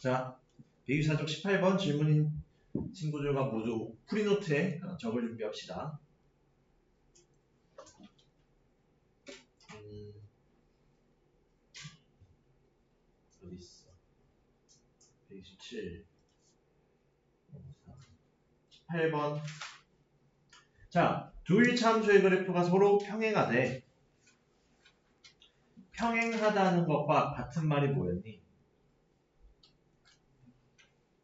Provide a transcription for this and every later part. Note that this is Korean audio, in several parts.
자, 124쪽 18번 질문인 친구들과 모두 프리노트에 적을 준비합시다. 어디 있어? 127, 18번. 자, 두 일차함수의 그래프가 서로 평행하되 평행하다는 것과 같은 말이 뭐였니?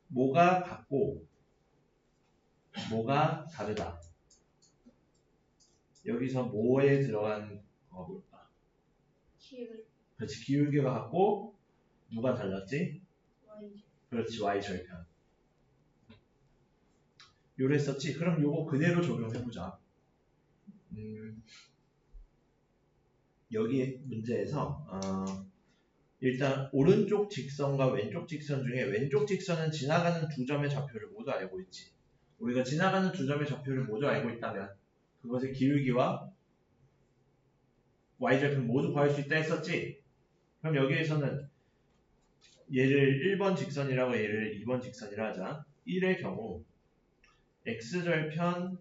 뭐가 같고 뭐가 다르다. 여기서 뭐에 들어간 거가 뭘까? 기울. 그렇지, 기울기가 같고 누가 달랐지? Y. 그렇지, y절편. 요래 썼지? 그럼 요거 그대로 적용해보자. 여기 문제에서 일단 오른쪽 직선과 왼쪽 직선 중에 왼쪽 직선은 지나가는 두 점의 좌표를 모두 알고 있지. 우리가 지나가는 두 점의 좌표를 모두 알고 있다면 그것의 기울기와 y절편 모두 구할 수 있다 했었지. 그럼 여기에서는 얘를 1번 직선이라고 얘를 2번 직선이라 하자. 1의 경우 x절편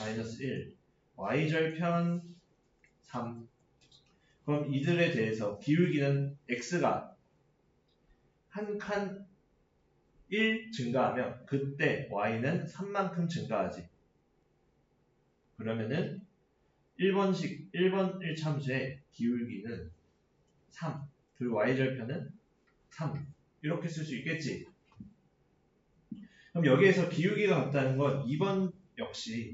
마이너스 1, y절편 3. 그럼 이들에 대해서 기울기는 x가 한 칸 1 증가하면 그때 y는 3만큼 증가하지. 그러면은 1번 1참수의 기울기는 3, 그리고 y절편은 3. 이렇게 쓸 수 있겠지. 그럼 여기에서 기울기가 같다는 건 2번 역시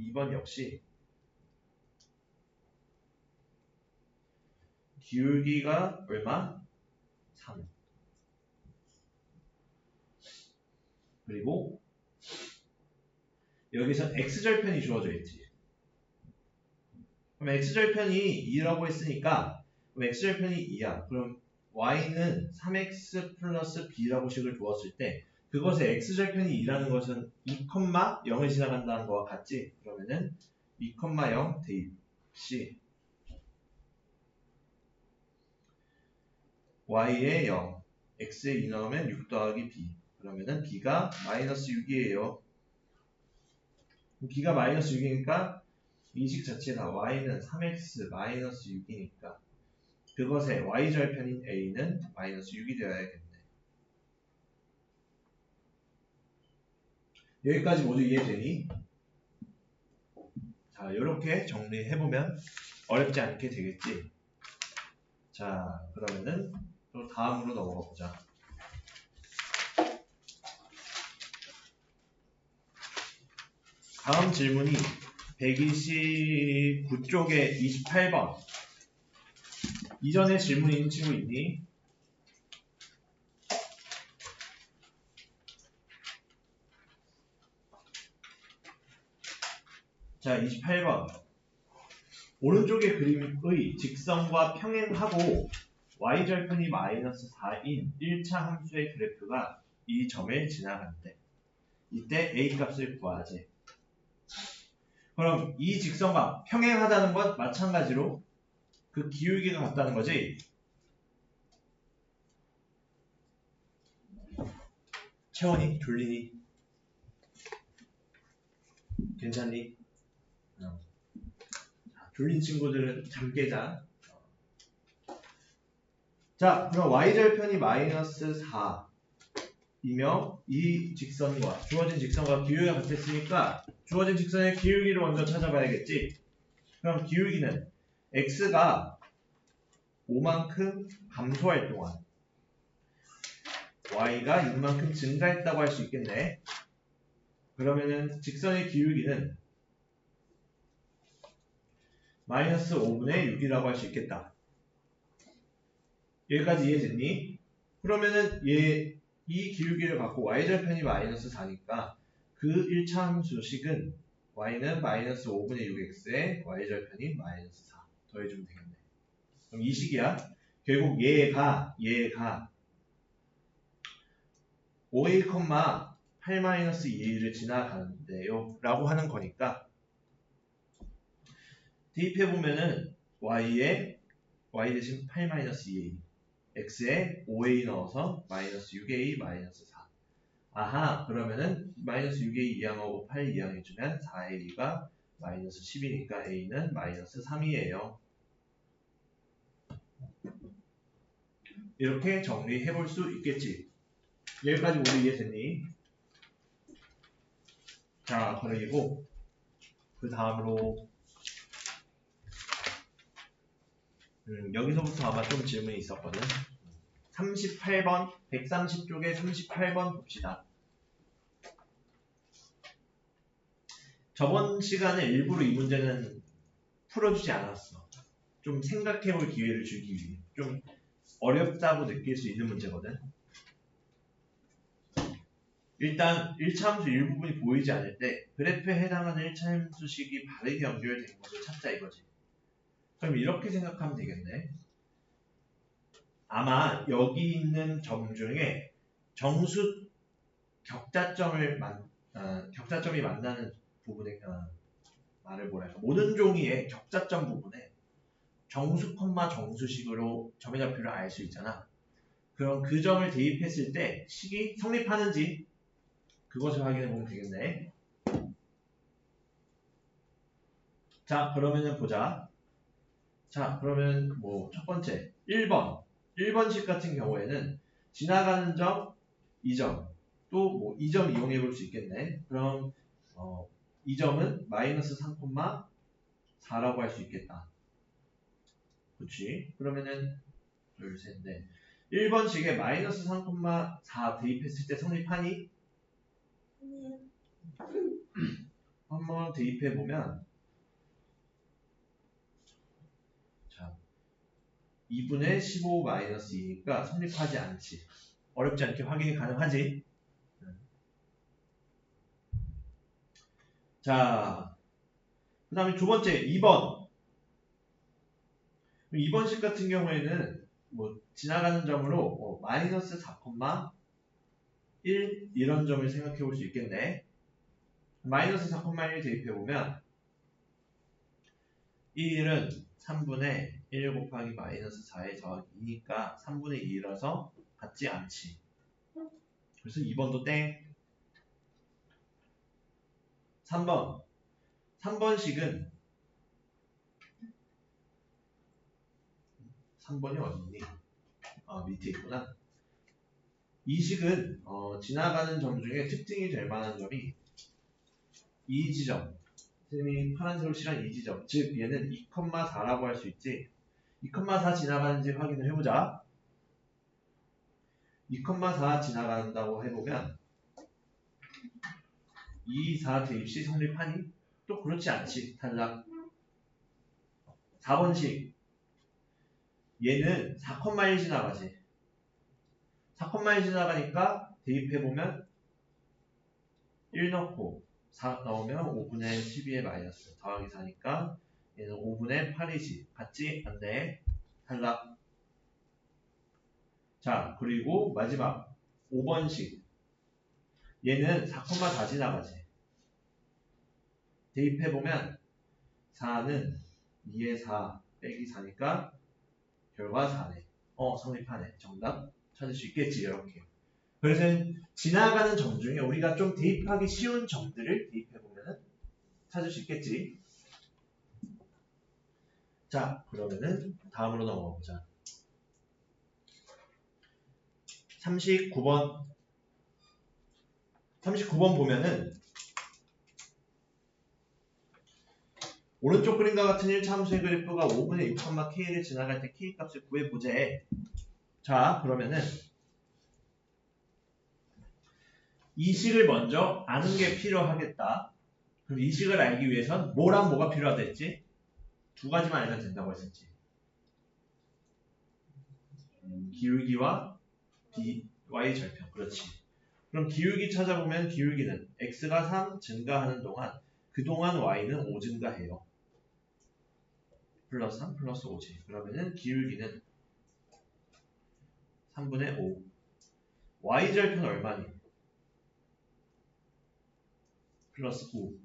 기울기가 얼마? 3. 그리고 여기서 x절편이 주어져 있지. 그럼 x절편이 2라고 했으니까 그럼 x절편이 2야. 그럼 y는 3x 플러스 b라고 식을 두었을 때 그것의 x절편이 2라는 것은 2,0을 지나간다는 거와 같지. 그러면은 2,0 대입 c y에 0, x에 2 넣으면 6 더하기 b. 그러면은 b가 마이너스 6이에요. b가 마이너스 6이니까 이 식 자체가 y는 3x 마이너스 6이니까 그것의 y절편인 a는 마이너스 6이 되어야겠네. 여기까지 모두 이해되니? 자, 이렇게 정리해보면 어렵지 않게 되겠지. 자, 그러면은 또 다음으로 넘어가 보자. 다음 질문이 129쪽에 28번. 이전에 질문 있는 친구 있니? 자, 28번. 오른쪽의 그림의 직선과 평행하고 y절편이 마이너스 4인 1차 함수의 그래프가 이 점을 지나간대. 이때 a 값을 구하지. 그럼 이 직선과 평행하다는 건 마찬가지로 그 기울기가 같다는 거지. 채원이? 졸리니? 괜찮니? 졸린 친구들은 잠 깨자. 자, 그럼 y절편이 마이너스 4이며 이 직선과 주어진 직선과 기울기가 같았으니까 주어진 직선의 기울기를 먼저 찾아봐야겠지. 그럼 기울기는 x가 5만큼 감소할 동안 y가 6만큼 증가했다고 할 수 있겠네. 그러면은 직선의 기울기는 마이너스 5분의 6이라고 할 수 있겠다. 여기까지 이해됐니? 그러면은 이 기울기를 갖고 y절편이 마이너스 4니까 그 1차 함수식은 y는 마이너스 5분의 6x에 y절편이 마이너스 4 더해주면 되겠네. 그럼 이 식이야. 결국 얘가 5a,8-2a를 지나가는데요 라고 하는 거니까 대입해보면은 y 대신 8-2a x에 5a 넣어서 마이너스 6a 마이너스 4. 아하, 그러면은 마이너스 6a 이항하고 8 이항해주면 4a가 마이너스 10이니까 a는 마이너스 3이에요. 이렇게 정리해볼 수 있겠지. 여기까지 모두 이해됐니? 자, 그리고 그 다음으로 여기서부터 아마 좀 질문이 있었거든. 38번, 130쪽에 38번 봅시다. 저번 시간에 일부러 이 문제는 풀어주지 않았어. 좀 생각해볼 기회를 주기 위해. 좀 어렵다고 느낄 수 있는 문제거든. 일단 1차 함수 일부분이 보이지 않을 때 그래프에 해당하는 1차 함수식이 바르게 연결된 것을 찾자 이거지. 그럼 이렇게 생각하면 되겠네. 아마 여기 있는 점 중에 정수 격자점이 만나는 부분에 말을 뭐랄까 모든 종이의 격자점 부분에 정수 콤마 정수식으로 점의 좌표를 알 수 있잖아. 그럼 그 점을 대입했을 때 식이 성립하는지 그것을 확인해 보면 되겠네. 자, 그러면은 보자. 자, 그러면 뭐 첫 번째 1번식 같은 경우에는 지나가는 점 2점 또 뭐 2점 이용해 볼 수 있겠네. 그럼 이 점은 마이너스 3,4라고 할 수 있겠다. 그치? 그러면은 둘, 셋, 넷 1번식에 마이너스 3,4 대입했을 때 성립하니? 한번 대입해보면 자 2분의 15 마이너스 2니까 성립하지 않지. 어렵지 않게 확인이 가능하지? 자, 그 다음에 두 번째 2번 2번식 같은 경우에는 뭐 지나가는 점으로 마이너스 4,1 이런 점을 생각해 볼 수 있겠네. 마이너스 4,1 대입해보면 이 1은 3분의 1 곱하기 마이너스 4에 더하기 2니까 3분의 2라서 같지 않지. 그래서 2번도 땡. 3번식은 3번이 어딨니? 밑에 있구나. 이 식은 지나가는 점 중에 특징이 될 만한 점이 이 지점, 선생님이 파란색으로 칠한 이 지점, 즉 얘는 2,4라고 할 수 있지. 2,4 지나가는지 확인을 해보자. 2,4 지나간다고 해보면 2, 4 대입시 성립하니? 또 그렇지 않지. 탈락. 4번식 얘는 4,1 지나가지. 4,1 지나가니까 대입해보면 1 넣고 4 넣으면 5분의 12의 마이너스 더하기 4니까 얘는 5분의 8이지. 같지? 안돼. 탈락. 자, 그리고 마지막 5번식 얘는 4,4 지나가지. 대입해보면 4는 2의 4 빼기 4니까 결과 4네. 성립하네. 정답 찾을 수 있겠지. 이렇게. 그래서 지나가는 점 중에 우리가 좀 대입하기 쉬운 점들을 대입해보면 찾을 수 있겠지. 자, 그러면은 다음으로 넘어가 보자. 39번 보면은 오른쪽 그림과 같은 1차 함수의 그래프가 5분의 6, k를 지나갈 때 k 값을 구해보재. 자, 그러면은 이 식을 먼저 아는 게 필요하겠다. 그럼 이 식을 알기 위해선 뭐랑 뭐가 필요하다 했지? 두 가지만 알면 된다고 했었지. 기울기와 y 절편. 그렇지. 그럼 기울기 찾아보면 기울기는 x가 3 증가하는 동안 그동안 y는 5 증가해요. 플러스 3 플러스 5지. 그러면은 기울기는 3분의 5. y절편 얼마니? 플러스 9.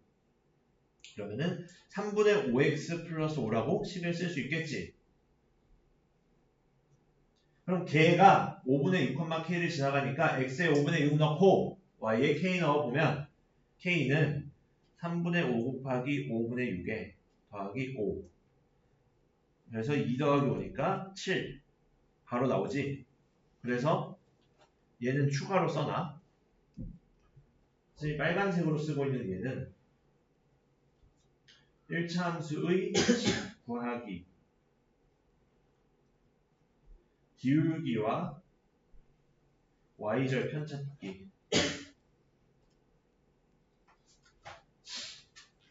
그러면은 3분의 5x 플러스 5라고 식을 쓸 수 있겠지. 그럼 걔가 5분의 6,k를 지나가니까 x에 5분의 6 넣고 y에 k 넣어보면 k는 3분의 5 곱하기 5분의 6에 더하기 5. 그래서 2 더하기 5니까 7. 바로 나오지. 그래서 얘는 추가로 써놔. 그래서 빨간색으로 쓰고 있는 얘는 1차 함수의 구하기, 기울기와 y절편 찾기.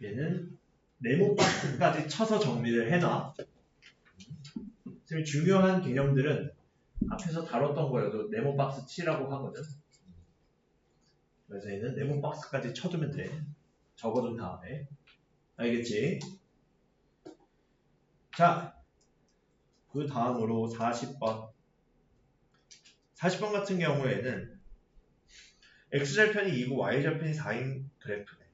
얘는 네모 박스까지 쳐서 정리를 해놔. 지금 중요한 개념들은 앞에서 다뤘던 거여도 네모 박스 치라고 하거든. 그래서 얘는 네모 박스까지 쳐두면 돼. 적어둔 다음에. 알겠지? 자, 그 다음으로 40번. 40번 같은 경우에는 x절편이 2고 y절편이 4인 그래프네.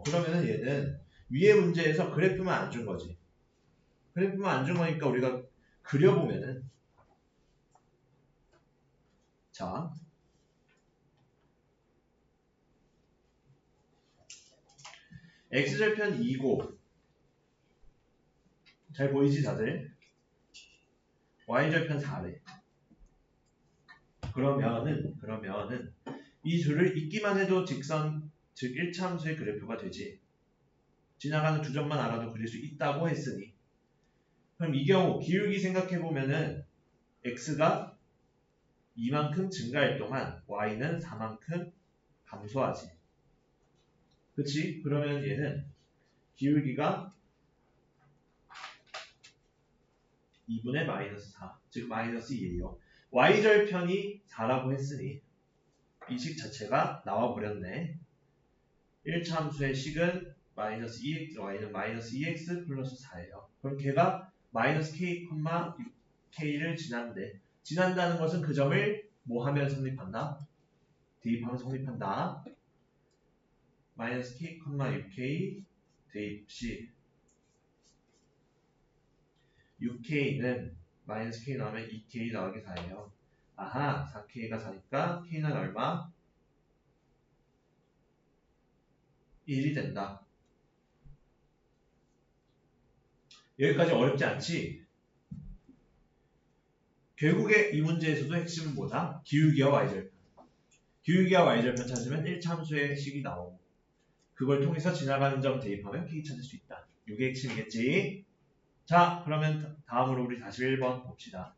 그러면은 얘는 위에 문제에서 그래프만 안 준 거지. 그래프만 안 준 거니까 우리가 그려보면은, 자, x절편 2고, 잘 보이지 다들? y절편 4래. 그러면은 이 둘을 잇기만 해도 직선, 즉 1차 함수의 그래프가 되지. 지나가는 두 점만 알아도 그릴 수 있다고 했으니, 그럼 이 경우 기울기 생각해보면은 x가 이만큼 증가할 동안 y는 4만큼 감소하지. 그치? 그러면 얘는 기울기가 2분의 마이너스 4, 즉 마이너스 2예요. y절편이 4라고 했으니 이 식 자체가 나와버렸네. 1차 함수의 식은 마이너스 2x, y는 마이너스 2x 플러스 4예요. 그럼 걔가 마이너스 k, k를 지난대. 지난다는 것은 그 점을 뭐 하면 성립한다? 대입하면 성립한다. 마이너스 k, 6k 대입 시 6k는 마이너스 k 나오면 2k 나오기 4예요. 아하, 4k가 4니까 k는 얼마? 1이 된다. 여기까지 어렵지 않지? 결국에 이 문제에서도 핵심은 뭐다? 기울기와 y절편. 기울기와 y절편 찾으면 1차 함수의 식이 나오고 그걸 통해서 지나가는 점 대입하면 k 찾을 수 있다. 이게 핵심이겠지? 자, 그러면 다음으로 우리 다시 1번 봅시다.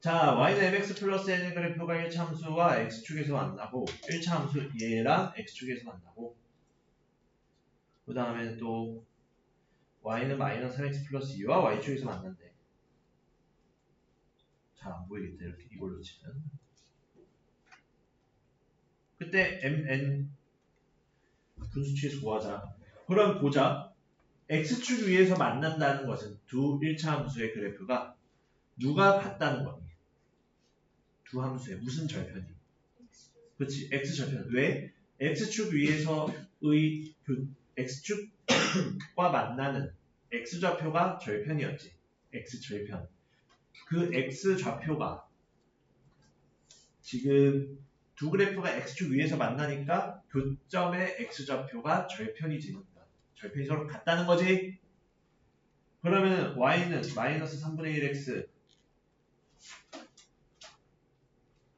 자, y는 mx 플러스 n의 그래프가 1차 함수와 x축에서 만나고 1차 함수 얘랑 x축에서 만나고 그 다음에는 또 y는 마이너스 3x 플러스 2와 y축에서 만난대. 잘 안 보이겠다. 이렇게 이걸로 치면. 그때 mn 분수치에서 구하자. 그럼 보자. x축 위에서 만난다는 것은 두 1차 함수의 그래프가 누가 같다는 거니? 두 함수의 무슨 절편이? 그렇지. x절편. 왜? x축 위에서의 x축과 만나는 x좌표가 절편이었지. x절편. 그 x좌표가 지금 두 그래프가 x축 위에서 만나니까 교점의 x좌표가 절편이 되니까 절편이 서로 같다는 거지. 그러면 y는 마이너스 3분의 1x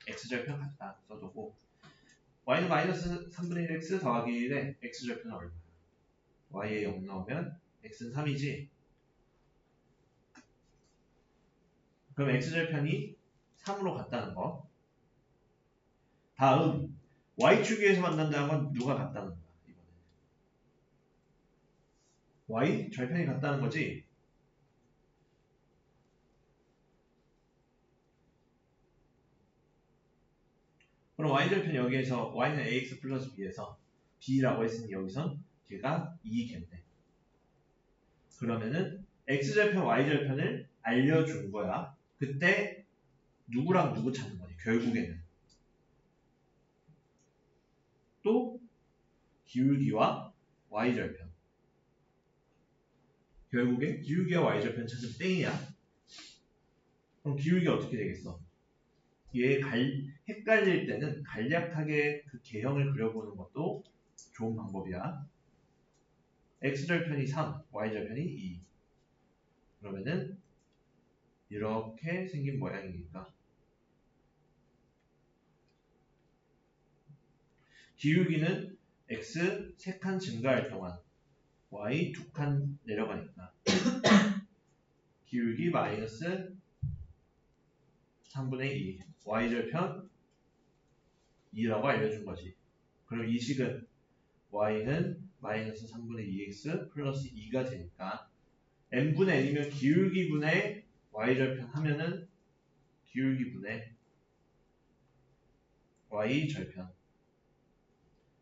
x절편 같다 써두고 y는 마이너스 3분의 1x 더하기 1에 x절편은 얼마야? y에 0 나오면 x는 3이지. 그럼 x절편이 3으로 같다는 거. 다음 y축 위에서 만난다는 건 누가 같다는 거야? 이번에 y 절편이 같다는 거지. 그럼 y절편 여기에서 y는 ax 플러스 b에서 b라고 했으니 여기선 걔가 2겠네. 그러면은 x절편 y절편을 알려준 거야. 그때 누구랑 누구 찾는 거니? 결국에는 또 기울기와 y절편. 결국에 기울기와 y절편 찾으면 땡이야. 그럼 기울기 어떻게 되겠어? 얘 헷갈릴 때는 간략하게 그 개형을 그려보는 것도 좋은 방법이야. x절편이 3, y절편이 2. 그러면은 이렇게 생긴 모양이니까 기울기는 x 3칸 증가할 동안 y 2칸 내려가니까 기울기 마이너스 3분의 2 y절편 2라고 알려준 거지. 그럼 이 식은 y는 마이너스 3분의 2x 플러스 2가 되니까 n분의 n이면 기울기분의 y절편 하면은 기울기분의 y절편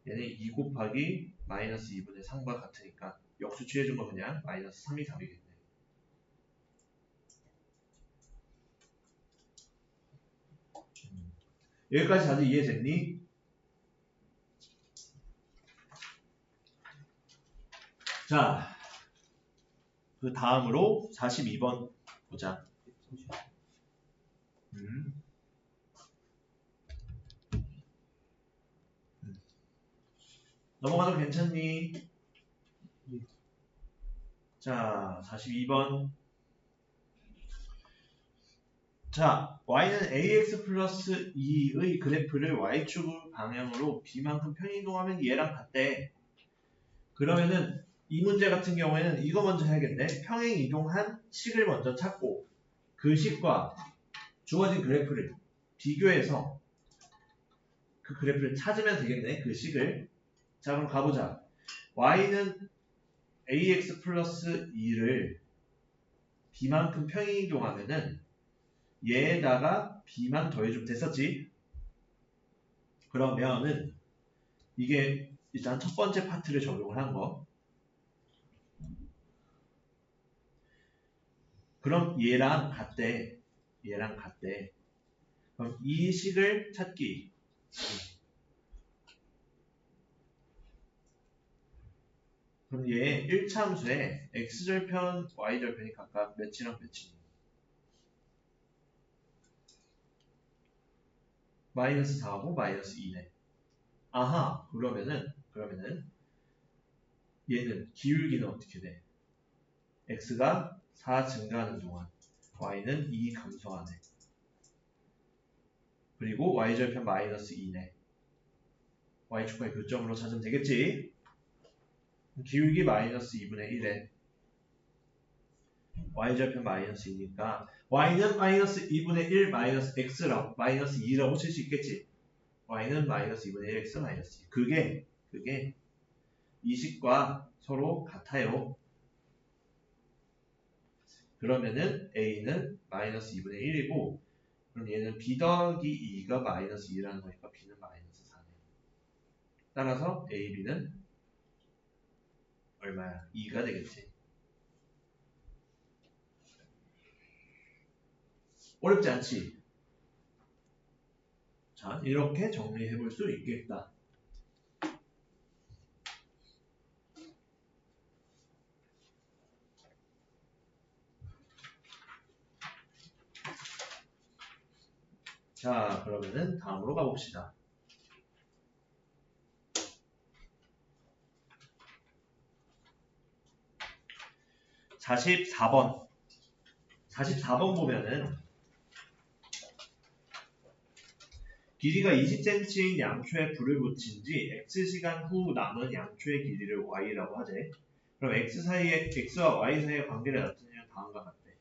얘는 2 곱하기 마이너스 2분의 3과 같으니까 역수 취해준 거 그냥 마이너스 3이 답이겠네. 여기까지 다들 이해됐니? 자, 그 다음으로 42번 보자. 넘어가도 괜찮니? 자, 42번. 자, y는 ax 플러스 2의 그래프를 y축 방향으로 b만큼 편이동하면 얘랑 같대. 그러면은 이 문제 같은 경우에는 이거 먼저 해야겠네. 평행 이동한 식을 먼저 찾고 그 식과 주어진 그래프를 비교해서 그 그래프를 찾으면 되겠네. 그 식을. 자, 그럼 가보자. y는 ax 플러스 2를 b만큼 평행 이동하면은 얘에다가 b만 더해주면 됐었지? 그러면은 이게 일단 첫 번째 파트를 적용을 한 거. 그럼 얘랑 같대. 얘랑 같대. 그럼 이 식을 찾기. 그럼 얘 1차 함수에 x절편, y절편이 각각 몇이랑 몇이니? 마이너스 4하고 마이너스 2네. 아하, 그러면은 얘는 기울기는 어떻게 돼? x가 4 증가하는 동안 y는 2 감소하네. 그리고 y절편 마이너스 2네. y축과의 교점으로 찾으면 되겠지? 기울기 마이너스 2분의 1에 y절편 마이너스 2니까 y는 마이너스 2분의 1 마이너스 x라고 마이너스 2라고 칠 수 있겠지? y는 마이너스 2분의 1 x 마이너스 2. 그게 이 식과 서로 같아요. 그러면은 a는 마이너스 2분의 1이고 그럼 얘는 b 더하기 2가 마이너스 2라는 거니까 b는 마이너스 4네. 따라서 a, b는 얼마야? 2가 되겠지. 어렵지 않지? 자, 이렇게 정리해 볼 수 있겠다. 자, 그러면은 다음으로 가봅시다. (44번) 44번 보면은 길이가 20cm인 양초에 불을 붙인 지 x시간 후 남은 양초의 길이를 y라고 하재. 그럼 x와 y 사이의 관계를 나타내는 다음과 같대.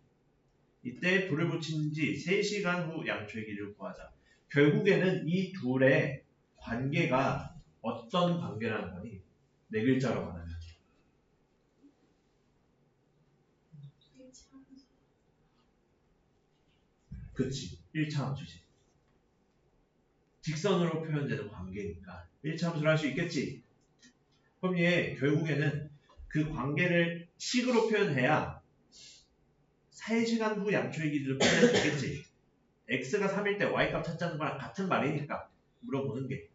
이때 불을 붙인 지 3시간 후 양초의 길이를 구하자. 결국에는 이 둘의 관계가 어떤 관계라는 거니? 네 글자로 말하면. 그치. 1차 함수지. 직선으로 표현되는 관계니까 1차 함수를 할 수 있겠지. 그럼 얘 결국에는 그 관계를 식으로 표현해야 3시간 후 양초의 길이를 표현할 수 있겠지. x가 3일 때 y값 찾자는 거랑 같은 말이니까 물어보는 게.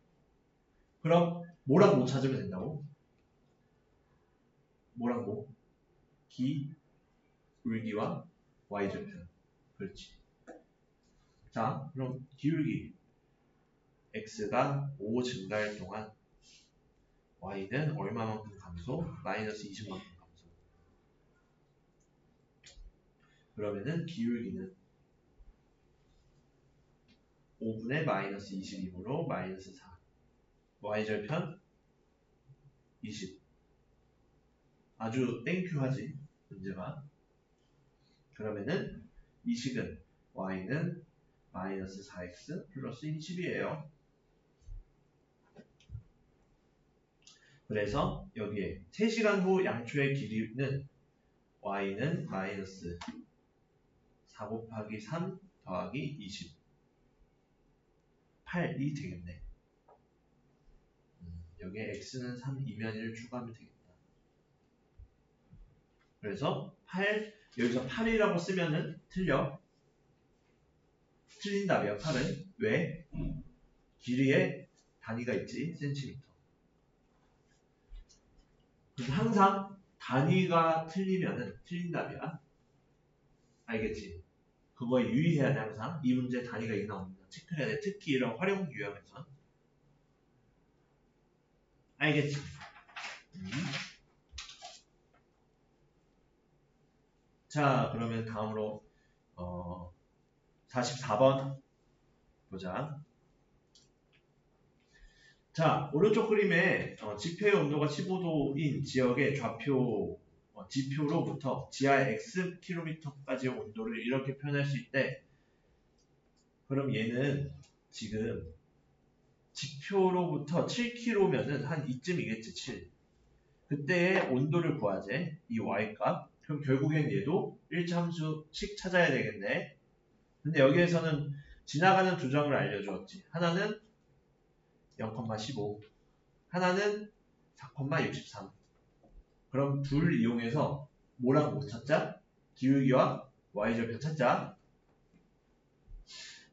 그럼 뭐랑 뭐 찾으면 된다고? 뭐랑 뭐? 굵기와 y절편. 그렇지. 자, 그럼 기울기 x가 5 증가할 동안 y는 얼마만큼 감소? 마이너스 20만큼 감소. 그러면은 기울기는 5분의 마이너스 22으로 마이너스 4. y절편 20. 아주 땡큐하지 문제가. 그러면은 이 식은 y는 마이너스 4x 플러스 20이에요. 그래서 여기에 3시간 후 양초의 길이는 y는 마이너스 4 곱하기 3 더하기 20. 8이 되겠네. 여기에 x는 3 이면을 추가하면 되겠다. 그래서 8, 여기서 8이라고 쓰면은 틀려. 틀린 답이야, 8은. 왜? 길이에 단위가 있지, 센티미터. 그럼 항상 단위가 틀리면은 틀린 답이야. 알겠지? 그거에 유의해야 돼, 항상. 이 문제 단위가 있나 없나 체크해야 돼. 특히 이런 활용 유형에서. 알겠지? 자, 그러면 다음으로 44번 보자. 자, 오른쪽 그림에 지표의 온도가 15도인 지역의 좌표 지표로부터 지하 Xkm까지의 온도를 이렇게 표현할 수 있대. 그럼 얘는 지금 지표로부터 7km면은 한 이쯤이겠지, 7. 그때의 온도를 구하재. 이 y값. 그럼 결국엔 얘도 1차함수씩 찾아야 되겠네. 근데 여기에서는 지나가는 두 점을 알려주었지. 하나는 0,15, 하나는 4,63. 그럼 둘 이용해서 뭐랑 뭐 찾자? 기울기와 y절편 찾자.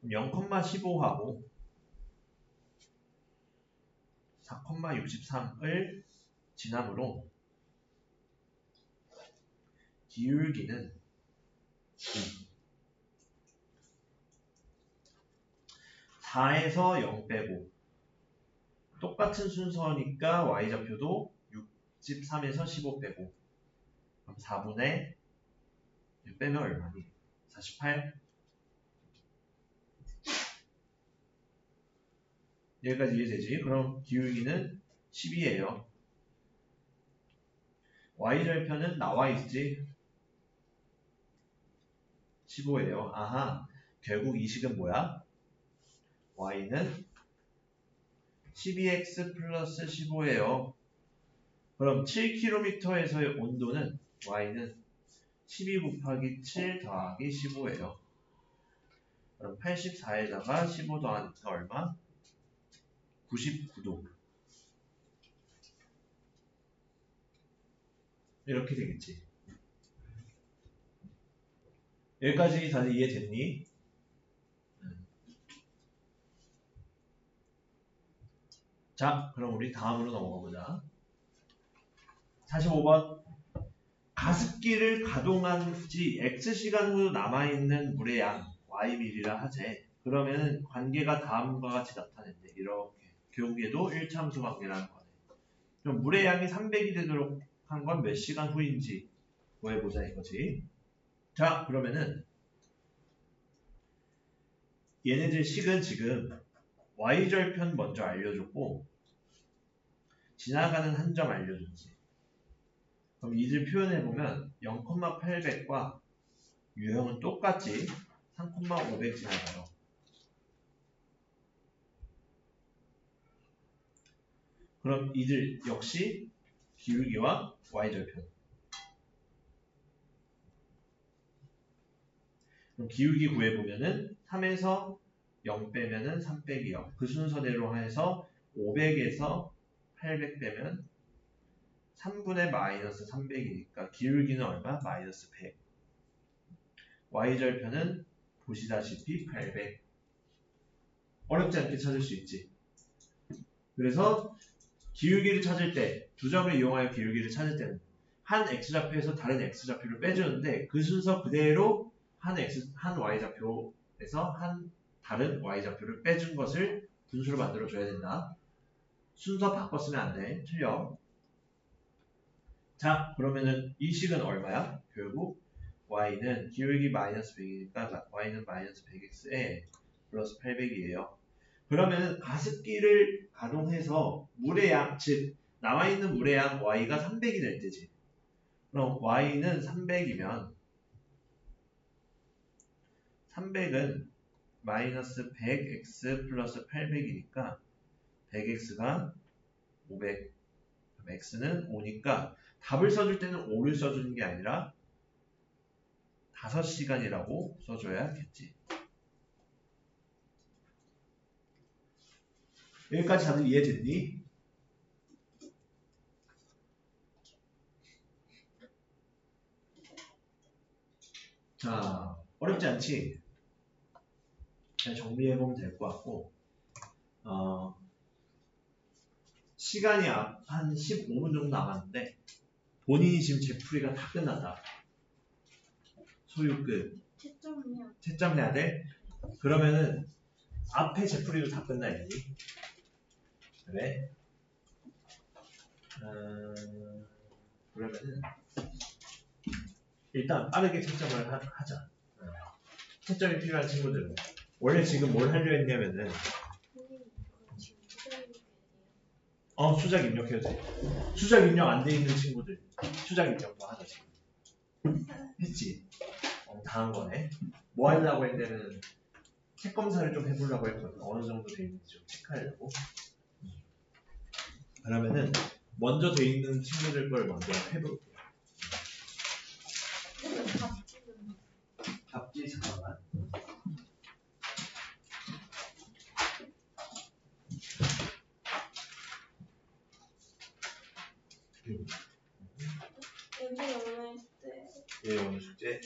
0,15하고 4,63을 지남으로 기울기는 4에서 0 빼고 똑같은 순서니까 y좌표도 63에서 15 빼고 그럼 4분의 1 빼면 얼마니? 48. 여기까지 이해되지? 그럼 기울기는 12예요. y절편은 나와 있지? 15예요. 아하, 결국 이 식은 뭐야? y는 12x 플러스 15예요. 그럼 7km에서의 온도는 y는 12 곱하기 7 더하기 15예요. 그럼 84에다가 15 더하니까 얼마? 99도. 이렇게 되겠지. 여기까지 다들 이해됐니? 자, 그럼 우리 다음으로 넘어가 보자. 45번. 가습기를 가동한 지 X시간 후 남아있는 물의 양 Y밀이라 하재. 그러면 관계가 다음과 같이 나타낸대. 이렇게. 결국에도 1차함수 관계라는 거네. 그럼 물의 양이 300이 되도록 한 건 몇 시간 후인지 구해보자 이거지. 자, 그러면은 얘네들 식은 지금 Y절편 먼저 알려줬고 지나가는 한 점 알려줬지. 그럼 이들 표현해보면 0,800과 유형은 똑같지. 3,500 지나가요. 그럼 이들 역시 기울기와 y절편. 그럼 기울기 구해보면은 3에서 0 빼면은 3 빼기 0. 그 순서대로 해서 500에서 800 빼면 3분의 마이너스 300이니까 기울기는 얼마? 마이너스 100. y절편은 보시다시피 800. 어렵지 않게 찾을 수 있지. 그래서 기울기를 찾을 때, 두 점을 이용하여 기울기를 찾을 때는 한 x좌표에서 다른 x좌표를 빼주는데 그 순서 그대로 한 y좌표에서 한 다른 y좌표를 빼준 것을 분수로 만들어줘야 된다. 순서 바꿨으면 안 돼. 틀려. 자, 그러면은 이 식은 얼마야? 결국 y는 기울기 마이너스 100이니까 y는 마이너스 100x에 플러스 800이에요. 그러면은 가습기를 가동해서 물의 양, 즉 남아있는 물의 양 y가 300이 될 때지. 그럼 y는 300이면 300은 마이너스 100x 플러스 800이니까 100x가 500, x는 5니까 답을 써줄 때는 5를 써주는 게 아니라 5시간이라고 써줘야겠지. 여기까지 다들 이해됐니? 자, 어렵지 않지? 잘 정리해보면 될 것 같고 시간이 한 15분 정도 남았는데 본인이 지금 제풀이가 다 끝났다. 소유 끝. 채점이요. 채점해야 돼? 그러면은 앞에 제풀이도 다 끝나야지. 그래? 그러면은 일단 빠르게 채점을 하자. 채점이 필요한 친구들은 원래 지금 뭘 하려 했냐면은 수작 입력해도 돼. 수작 입력 안 돼 있는 친구들 수작 입력도 하자 지금. 했지? 다 한 거네. 뭐 하려고 했냐면 책 검사를 좀 해보려고 했거든. 어느 정도 돼 있는지 좀 체크하려고. 그러면은 먼저 돼 있는 친구들 걸 먼저 해볼게요. 답지 잠깐만. 연습 얼마 했을 때? 예, 오늘 숙제.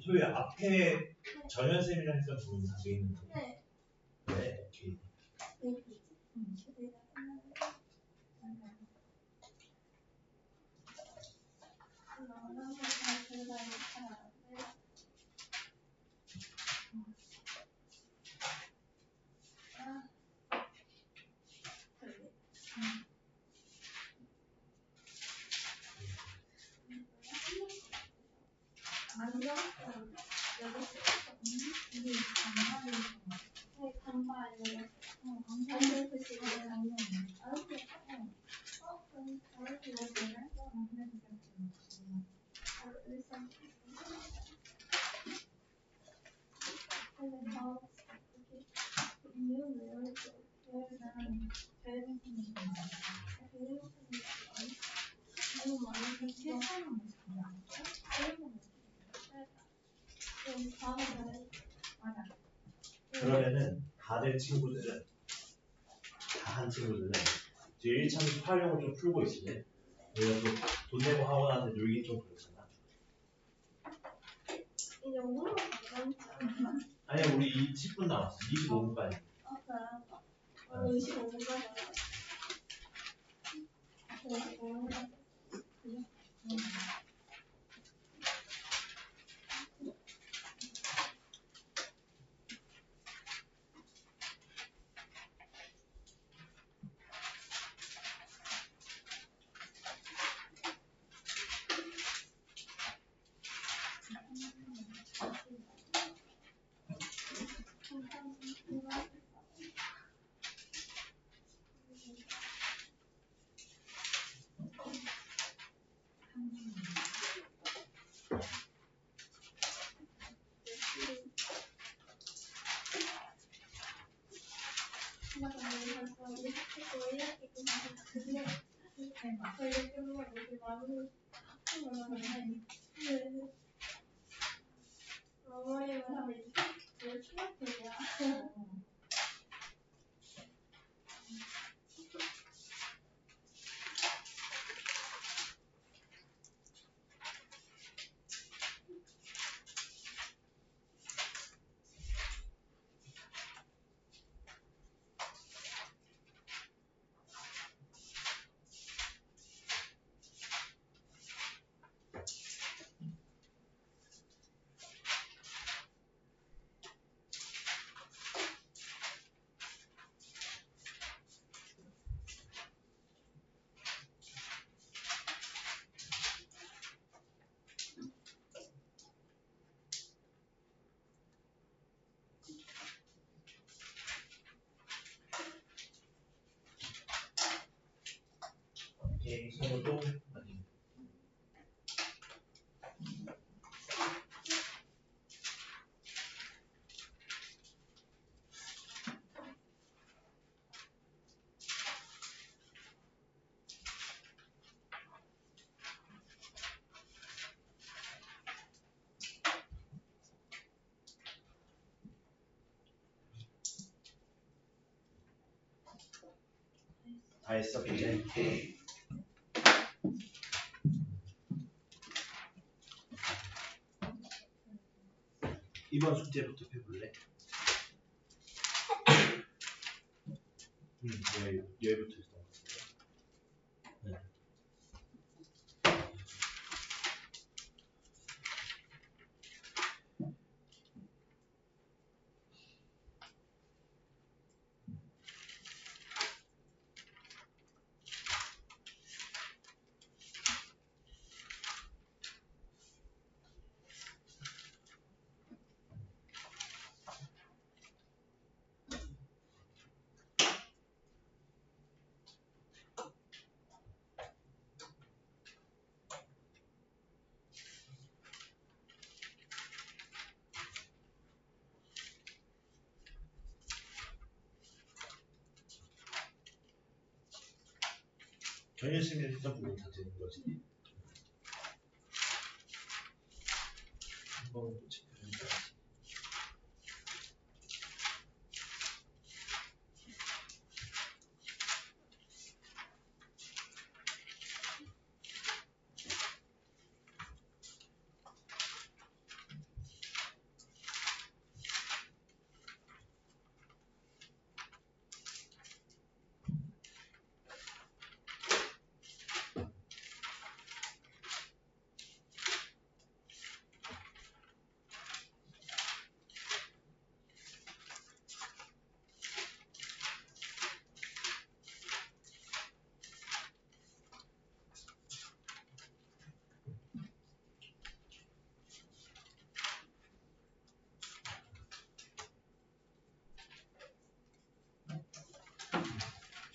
소희 앞에 전현쌤이랑 했던 부분 다 돼 있는 거예요? 네. 네, 오케이. 그러면은 다 된 친구들은 다 한 친구들은 이제 1차 활용을 좀 풀고 있으면 우리가 또 돈 내고 학원한테 놀긴 좀 그렇잖아. 이제 5분 남았잖아. 아니야 우리 10분 남았어. 25분까지. 그래? 25분까지. 이렇게 보면 이렇게 많은 네. 어머님은 하면 이렇게 추락되냐. 오케이, 서로도 아니. 다 했어, 이제. 이번 숙제부터 해볼래? 얘부터 있어. 네. 경일심의 일단 부분 다 되는 거지. 한번 또 체크해봐야지.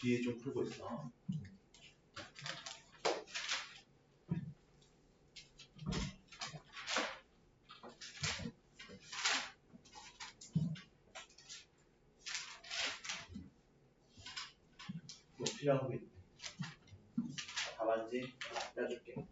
뒤에 좀 풀고 있어. 뭐 필요한 거 있네. 답안지 떼줄게.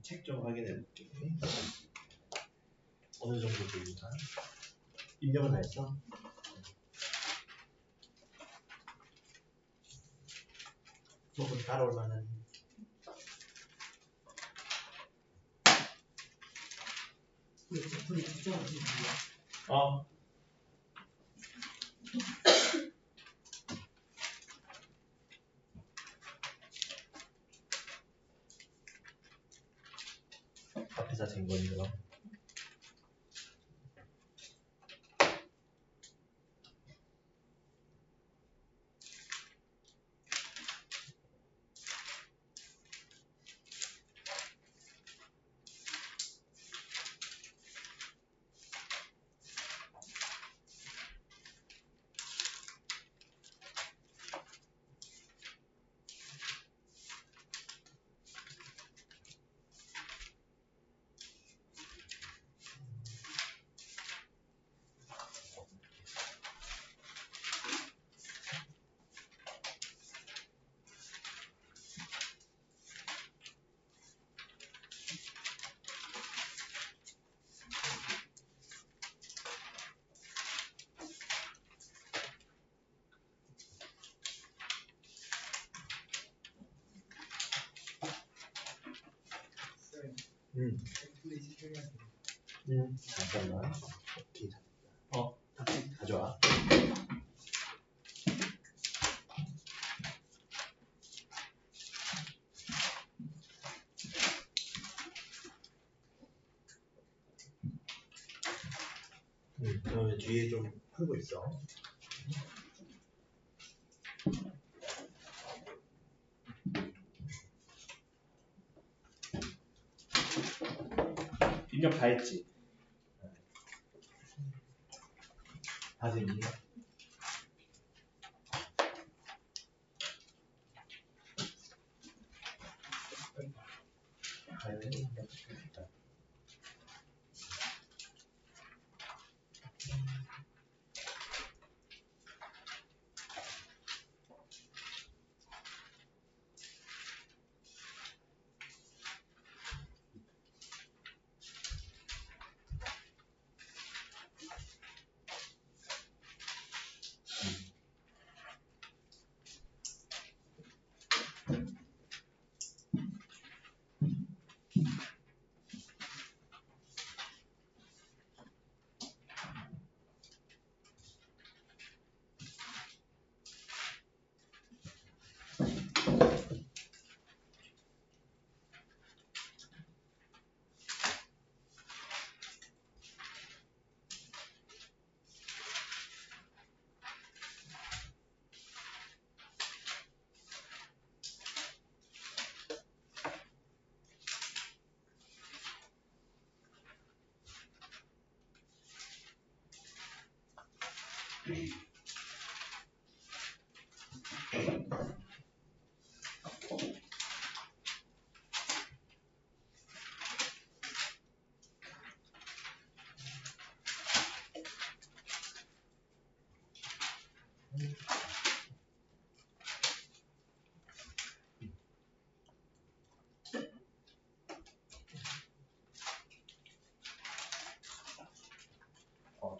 책 좀 확인해 볼게. 어느 정도 보인가? 입력은 다 했어? 수업은 따라올 만한. 우리 집중하지 어. 앞에서 된 거니 그럼? 잠깐만. 오케이. 다시 가져와. 그러면 뒤에 좀 풀고 있어. 입력 다 했지? 다 됐니?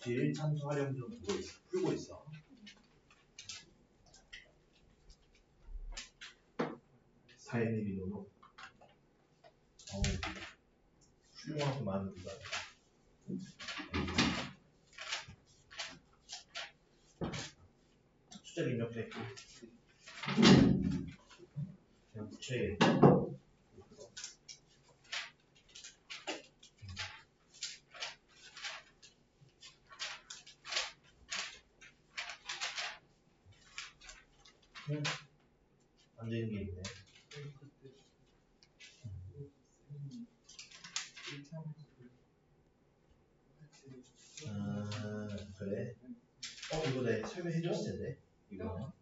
뒤에 참수 활용 좀 풀고 있어. 사인의 비도로. 훌륭하고 많은 비가. 숫자를 입력돼. 그냥 붙여야겠다. 안 되는 게 있네. 그래. 이거 내가 설명해 줬을 텐데. 이거.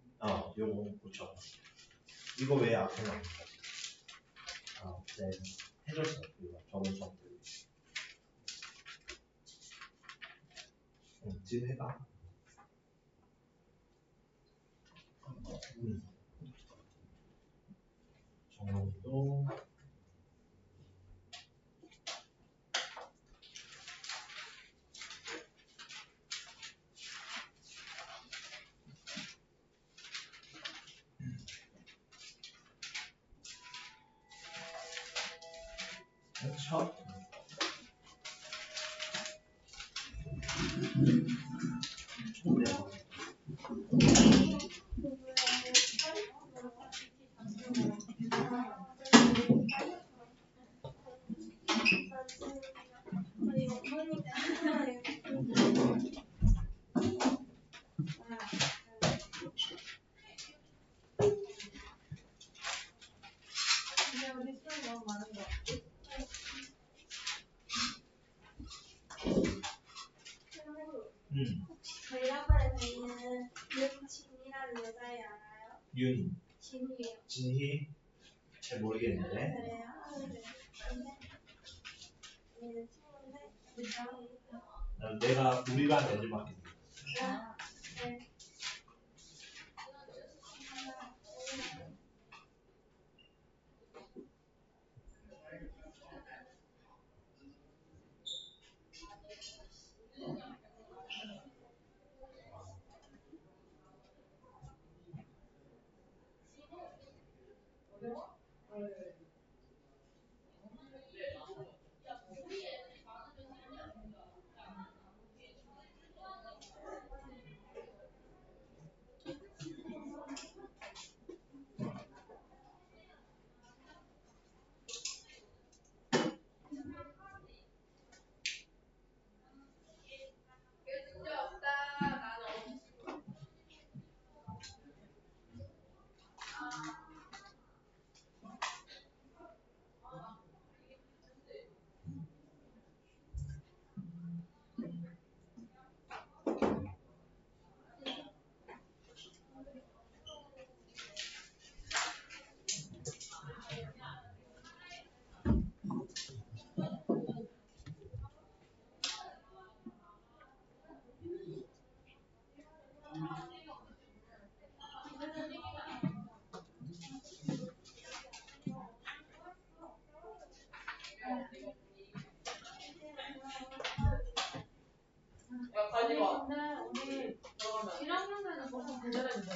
요거 고쳐. 이거 왜 앞에 나온 거지? 네. 해줬어. 이거 적은 수업. 지금 해봐. 정원도 첫 저희 학과에 있는 윤진이라는 여자애 알아요? 진이에요. 진희 잘 모르겠는데. 그래요? 네. 근데 친구인데 내가 우리가 한 애들 밖에 네. 아니 근데 오늘 1학년에는 벌써 배달해준다.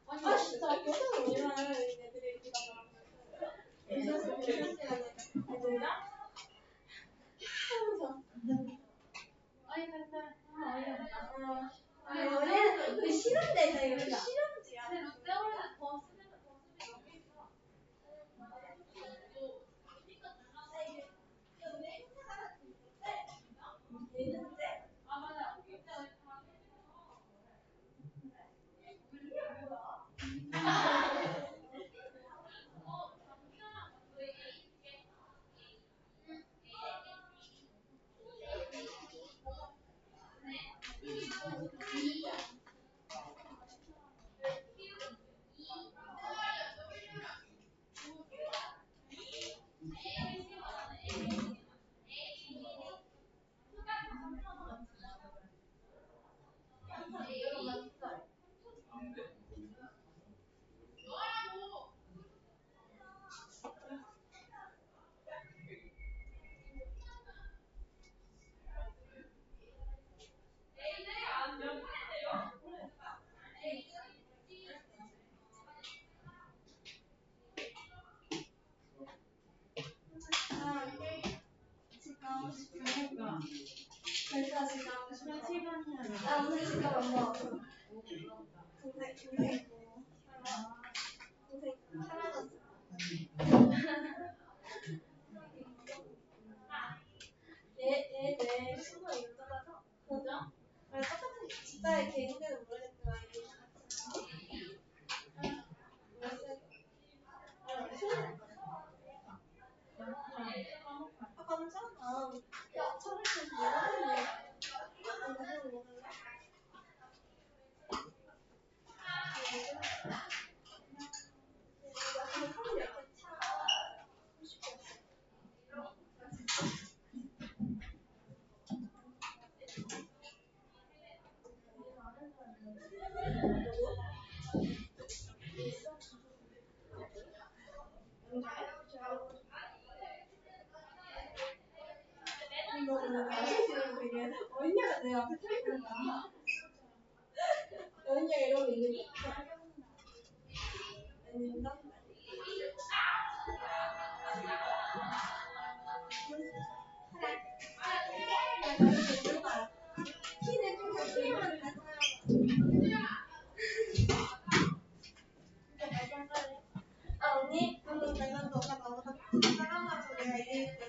아 진짜 계속 오늘 애들이 기가 막혀서 애들이랑 아니 근데 어이없다. 아니 어린애들 그 싫은데 이거 싫은지야. 근데 롯데월드 더 쓰는 여기 있어. 얘는데? 아 맞아. 아 오늘 진짜 엄마 동생 사라졌어. 얘내 친구가 이거 떠나서 그죠? 똑같은 진짜 개인들은 모르겠지만 아 감사하다. 야 저를 좀 먹을래. 언니가 내 앞에 서 있는 거야. 언니가 이러고 있는 거야. 아 언니? 그럼 내가 너가 나보다 사랑하고 내가 이길 거야.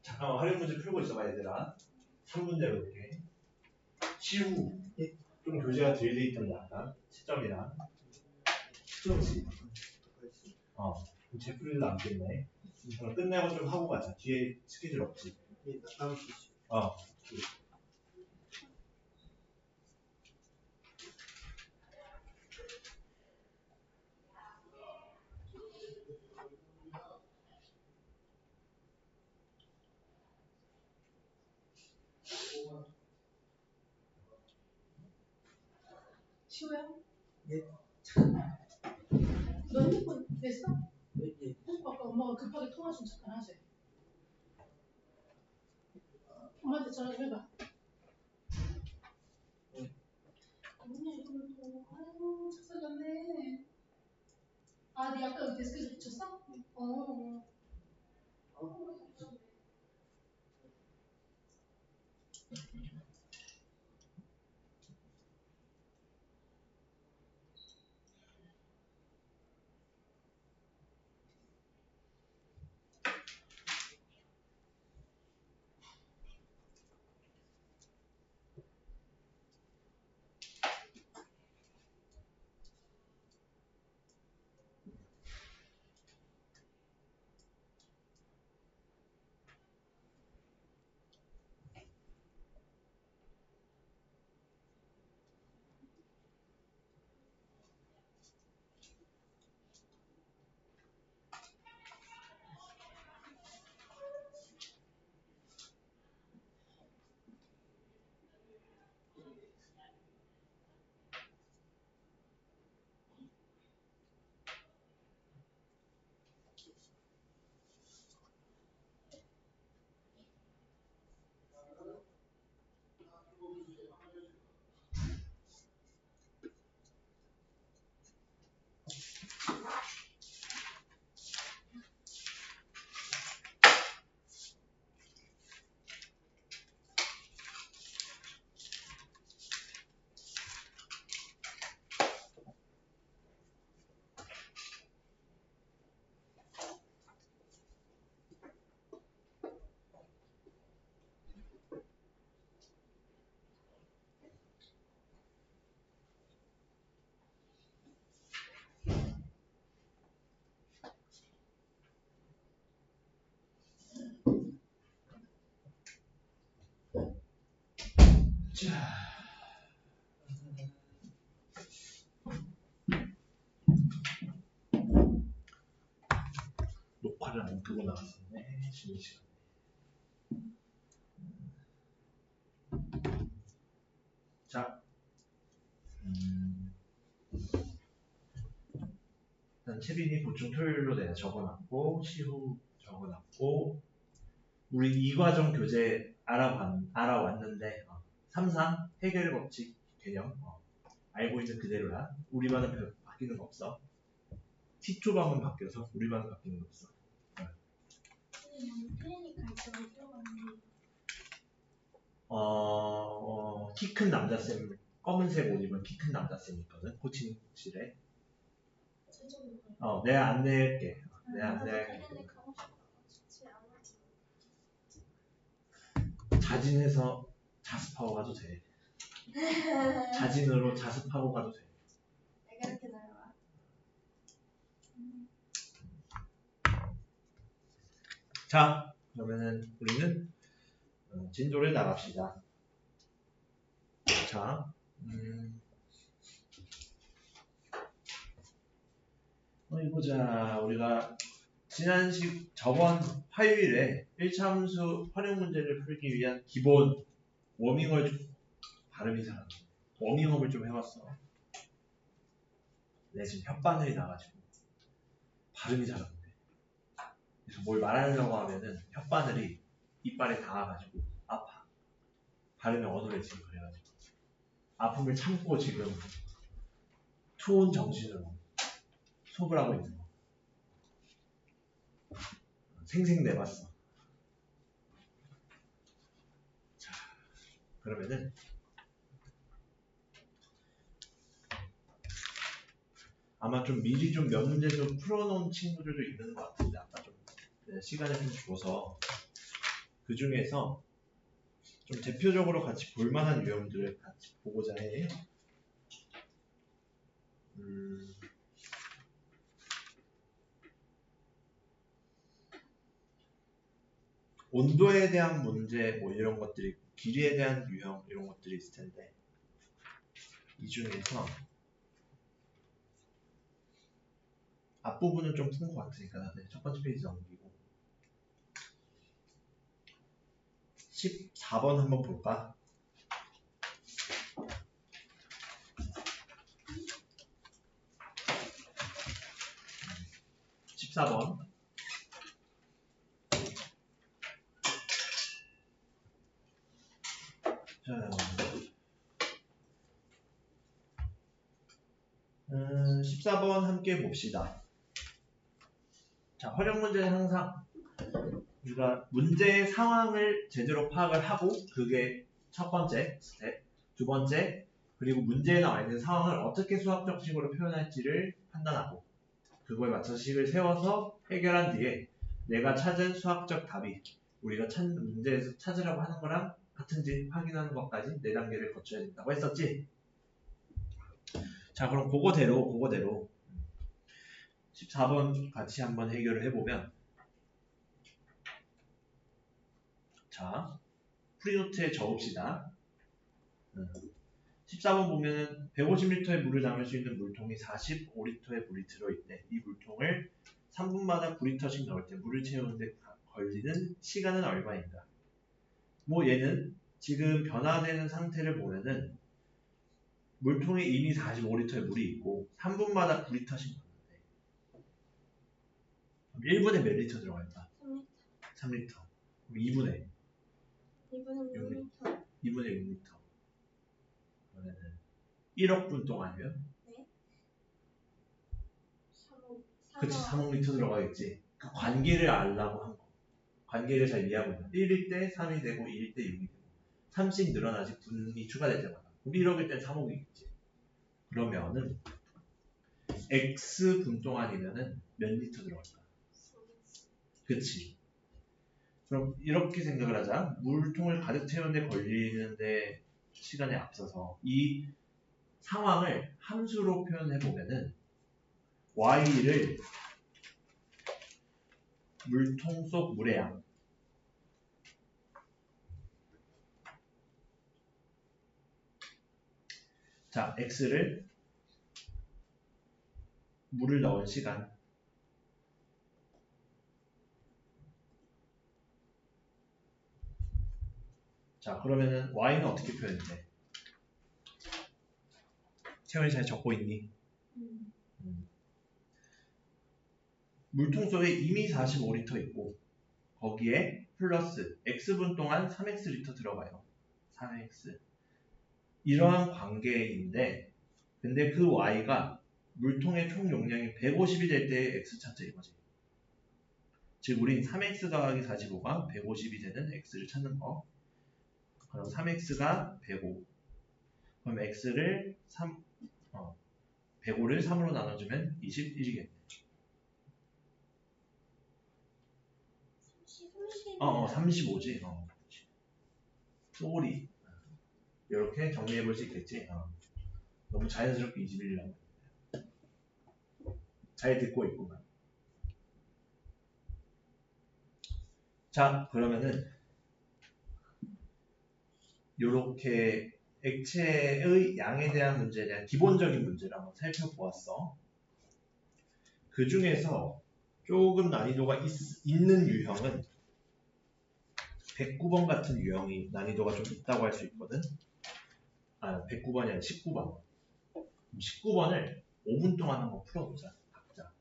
잠깐만 활용 문제 풀고 있어봐 얘들아. 3문제 볼게. 시후 좀 교재가 덜 돼 있던 거 같다. 시점이랑. 그렇지. 제풀이도 남겠네. 그럼 끝내고 좀 하고 가자. 뒤에 스케줄 없지. 어. 쉬워요? 예. 너 핸드폰 냈어? 예. 아까 엄마가 급하게 통화 좀 잠깐 하재. 엄마한테 전화 좀 해봐. 뭐냐 이거는 또. 아이고 착사졌네. 아, 네 아까 데스크에서 붙였어? 어. 녹화를 안 끄고 나왔었네. 쉬는 시간. 자, 일단 채빈이 보충 토요일로 내가 적어놨고 시후 적어놨고 우리 이 과정 교재 알아왔는데 3, 해결 법칙 개념 알고 있는 그대로라. 우리만은 별 바뀌는 거 없어. T조방은 바뀌어서 우리만은 바뀌는 거 없어. 키 큰 남자쌤 검은색 옷 입은 키 큰 남자쌤 있거든. 코칭실에. 내가 안내할게. 자진해서 자습하고 가도 돼. 자진으로 자습하고 가도 돼. 내가 이렇게 나와. 자, 그러면은 우리는 진도를 나갑시다. 자, 어디 보자. 우리가 저번 화요일에 1차 함수 활용 문제를 풀기 위한 기본 워밍업을 발음이 잘 안 돼. 워밍업을 좀 해봤어. 내 지금 혓바늘이 나가지고 발음이 잘 안 돼. 그래서 뭘 말하려고 하면은 혓바늘이 이빨에 닿아가지고 아파. 발음이 어눌해지고 그래가지고 아픔을 참고 지금 투혼 정신으로 수업을 하고 있는 거. 생생 내봤어. 자, 그러면은 아마 좀 미리 좀 몇 문제 좀 풀어놓은 친구들도 있는 것 같은데 아까 좀 시간을 좀 줘서 그 중에서 좀 대표적으로 같이 볼만한 유형들을 같이 보고자 해. 온도에 대한 문제 뭐 이런 것들이 길이에 대한 유형 이런 것들이 있을 텐데 이 중에서 앞부분은 좀 푼 것 같으니까 첫 번째 페이지 넘기고 14번 한번 볼까? 14번. 자, 14번 함께 봅시다. 자, 활용 문제는 항상 우리가 문제의 상황을 제대로 파악을 하고 그게 첫 번째 스텝, 두 번째 그리고 문제에 나와 있는 상황을 어떻게 수학적 식으로 표현할지를 판단하고 그거에 맞춰서 식을 세워서 해결한 뒤에 내가 찾은 수학적 답이 우리가 찾는 문제에서 찾으라고 하는 거랑 같은지 확인하는 것까지 4단계를 거쳐야 된다고 했었지? 자, 그럼 그거대로 14번 같이 한번 해결을 해보면 자, 프리노트에 적읍시다. 14번 보면은 150리터의 물을 담을 수 있는 물통이 45리터의 물이 들어있대. 이 물통을 3분마다 9리터씩 넣을 때 물을 채우는데 걸리는 시간은 얼마인가? 뭐 얘는 지금 변화되는 상태를 보면은 물통에 이미 45리터의 물이 있고 3분마다 9리터씩 넣는데 1분에 몇 리터 들어갈까? 3리터. 2분에 2분은 6m. 2분에 6리터. 그러면은 1억 분 동안이면? 네. 그치, 3억 리터 들어가겠지. 그 관계를 알라고 한 거. 관계를 잘 이해하고 있는 1일 때 3이 되고 2일 때 6이 되고 3씩 늘어나지 분이 추가될 때마다. 그럼 1억일 땐 3억이겠지. 그러면은 X 분 동안이면은 몇 리터 들어갈까? 그치. 그럼 이렇게 생각을 하자. 물통을 가득 채우는데 걸리는데 시간에 앞서서 이 상황을 함수로 표현해 보면은 y를 물통 속 물의 양 자, x를 물을 넣은 시간 자, 그러면은 y는 어떻게 표현돼? 채원이 잘 적고 있니? 물통 속에 이미 45리터 있고 거기에 플러스 x분 동안 3x리터 들어가요. 3x 이러한 관계인데 근데 그 y가 물통의 총 용량이 150이 될 때의 x 찾자 이거지. 즉 우린 3x 더하기 45가 150이 되는 x를 찾는 거. 그럼 3x가 105 그럼 x를 105를 3으로 나눠주면 21이겠네. 35지. 쏘리. 이렇게 정리해 볼 수 있겠지. 너무 자연스럽게 21이라고. 잘 듣고 있구만. 자, 그러면은 이렇게 액체의 양에 대한 문제에 대한 기본적인 문제를 한번 살펴보았어. 그 중에서 조금 난이도가 있는 유형은 109번 같은 유형이 난이도가 좀 있다고 할 수 있거든. 109번이 아니라 19번. 19번을 5분 동안 한번 풀어보자. 각자.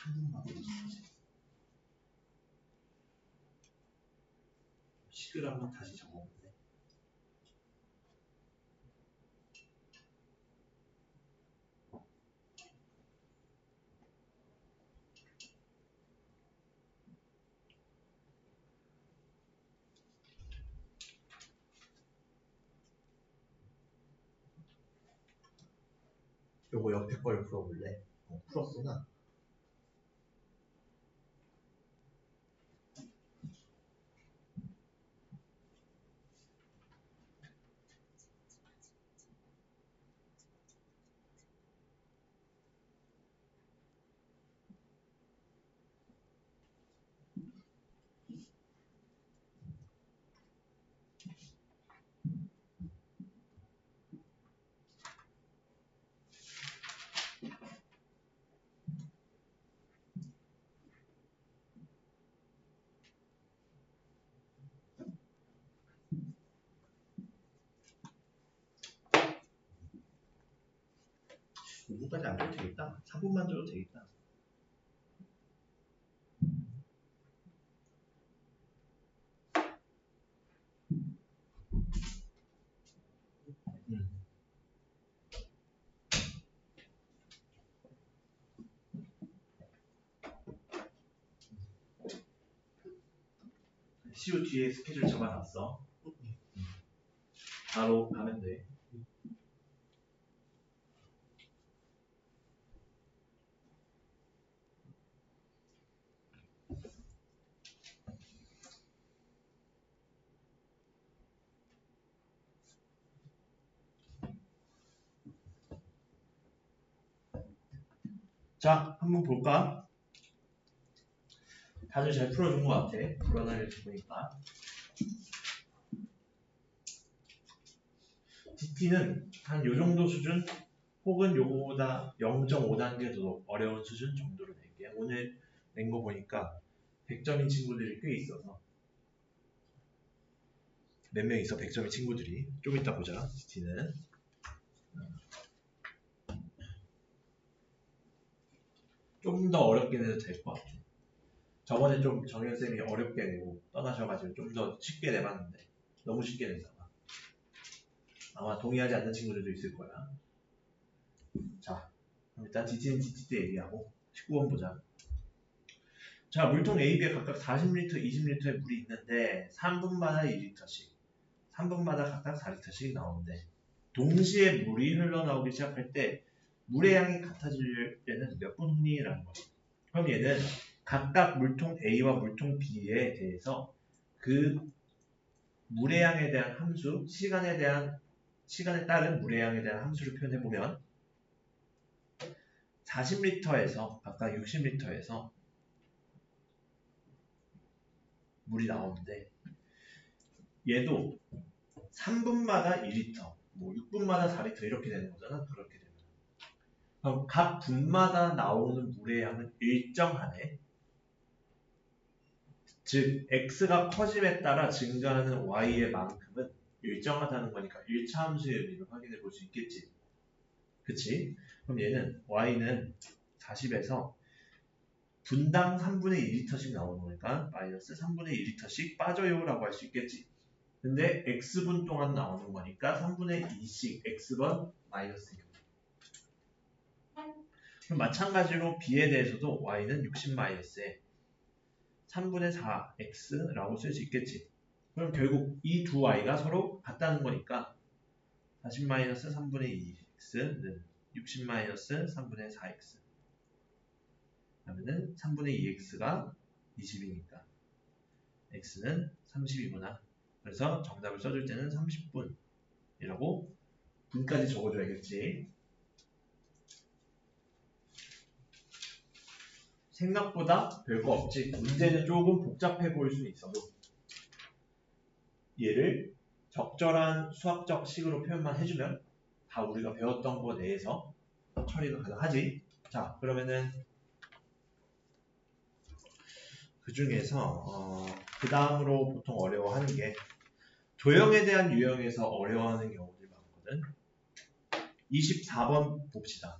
3분마다 식을 한번 다시 적어볼래? 요거 옆에 걸 풀어볼래? 풀었구나. (5분까지) 안 줘도 되겠다. 4분만 줘도 되겠다. CU 뒤에 스케줄 잡아놨어. 바로 가면 돼. 자, 한번 볼까? 다들 잘 풀어준 것 같아. 불안하게 보니까. DT는 한 요정도 수준 혹은 요거보다 0.5단계 더 어려운 수준 정도로 낼게요. 오늘 낸 거 보니까 100점인 친구들이 꽤 있어서 몇 명 있어 100점인 친구들이. 좀 이따 보자. DT는 좀 더 어렵게 내도 될 것 같아. 저번에 좀 정현쌤이 어렵게 내고 떠나셔가지고 좀 더 쉽게 내봤는데 너무 쉽게 냈잖아. 아마 동의하지 않는 친구들도 있을 거야. 자, 그럼 일단 DT는 DT 때 얘기하고 19번 보자. 자, 물통 AB에 각각 40L, 20L의 물이 있는데 3분마다 2리터씩 3분마다 각각 4리터씩 나오는데 동시에 물이 흘러나오기 시작할 때 물의 양이 같아질 때는 몇 분 후니라는 거야. 그럼 얘는 각각 물통 A와 물통 B에 대해서 그 물의 양에 대한 함수, 시간에 따른 물의 양에 대한 함수를 표현해보면 40리터에서 각각 60리터에서 물이 나오는데 얘도 3분마다 1리터, 뭐 6분마다 4리터 이렇게 되는 거잖아. 그렇게 되면 그럼 각 분마다 나오는 물의 양은 일정하네. 즉 x가 커짐에 따라 증가하는 y의 만큼은 일정하다는 거니까 1차 함수의 의미를 확인해 볼 수 있겠지. 그치? 그럼 얘는 y는 40에서 분당 3분의 2리터씩 나오는 거니까 마이너스 3분의 2리터씩 빠져요 라고 할 수 있겠지. 근데 x분 동안 나오는 거니까 3분의 2씩 x번 마이너스 6. 그럼 마찬가지로 b에 대해서도 y는 60-에 3분의 4x라고 쓸 수 있겠지. 그럼 결국 이 두 y가 서로 같다는 거니까 40-3분의 2x는 60-3분의 4x 그러면은 3분의 2x가 20이니까 x는 30이구나. 그래서 정답을 써줄 때는 30분이라고 분까지 적어줘야겠지. 생각보다 별거 없지. 문제는 조금 복잡해 보일 수는 있어도 얘를 적절한 수학적 식으로 표현만 해주면 다 우리가 배웠던 거 내에서 처리가 가능하지. 자, 그러면은 그 중에서 그 다음으로 보통 어려워하는 게 도형에 대한 유형에서 어려워하는 경우들이 많거든. 24번 봅시다.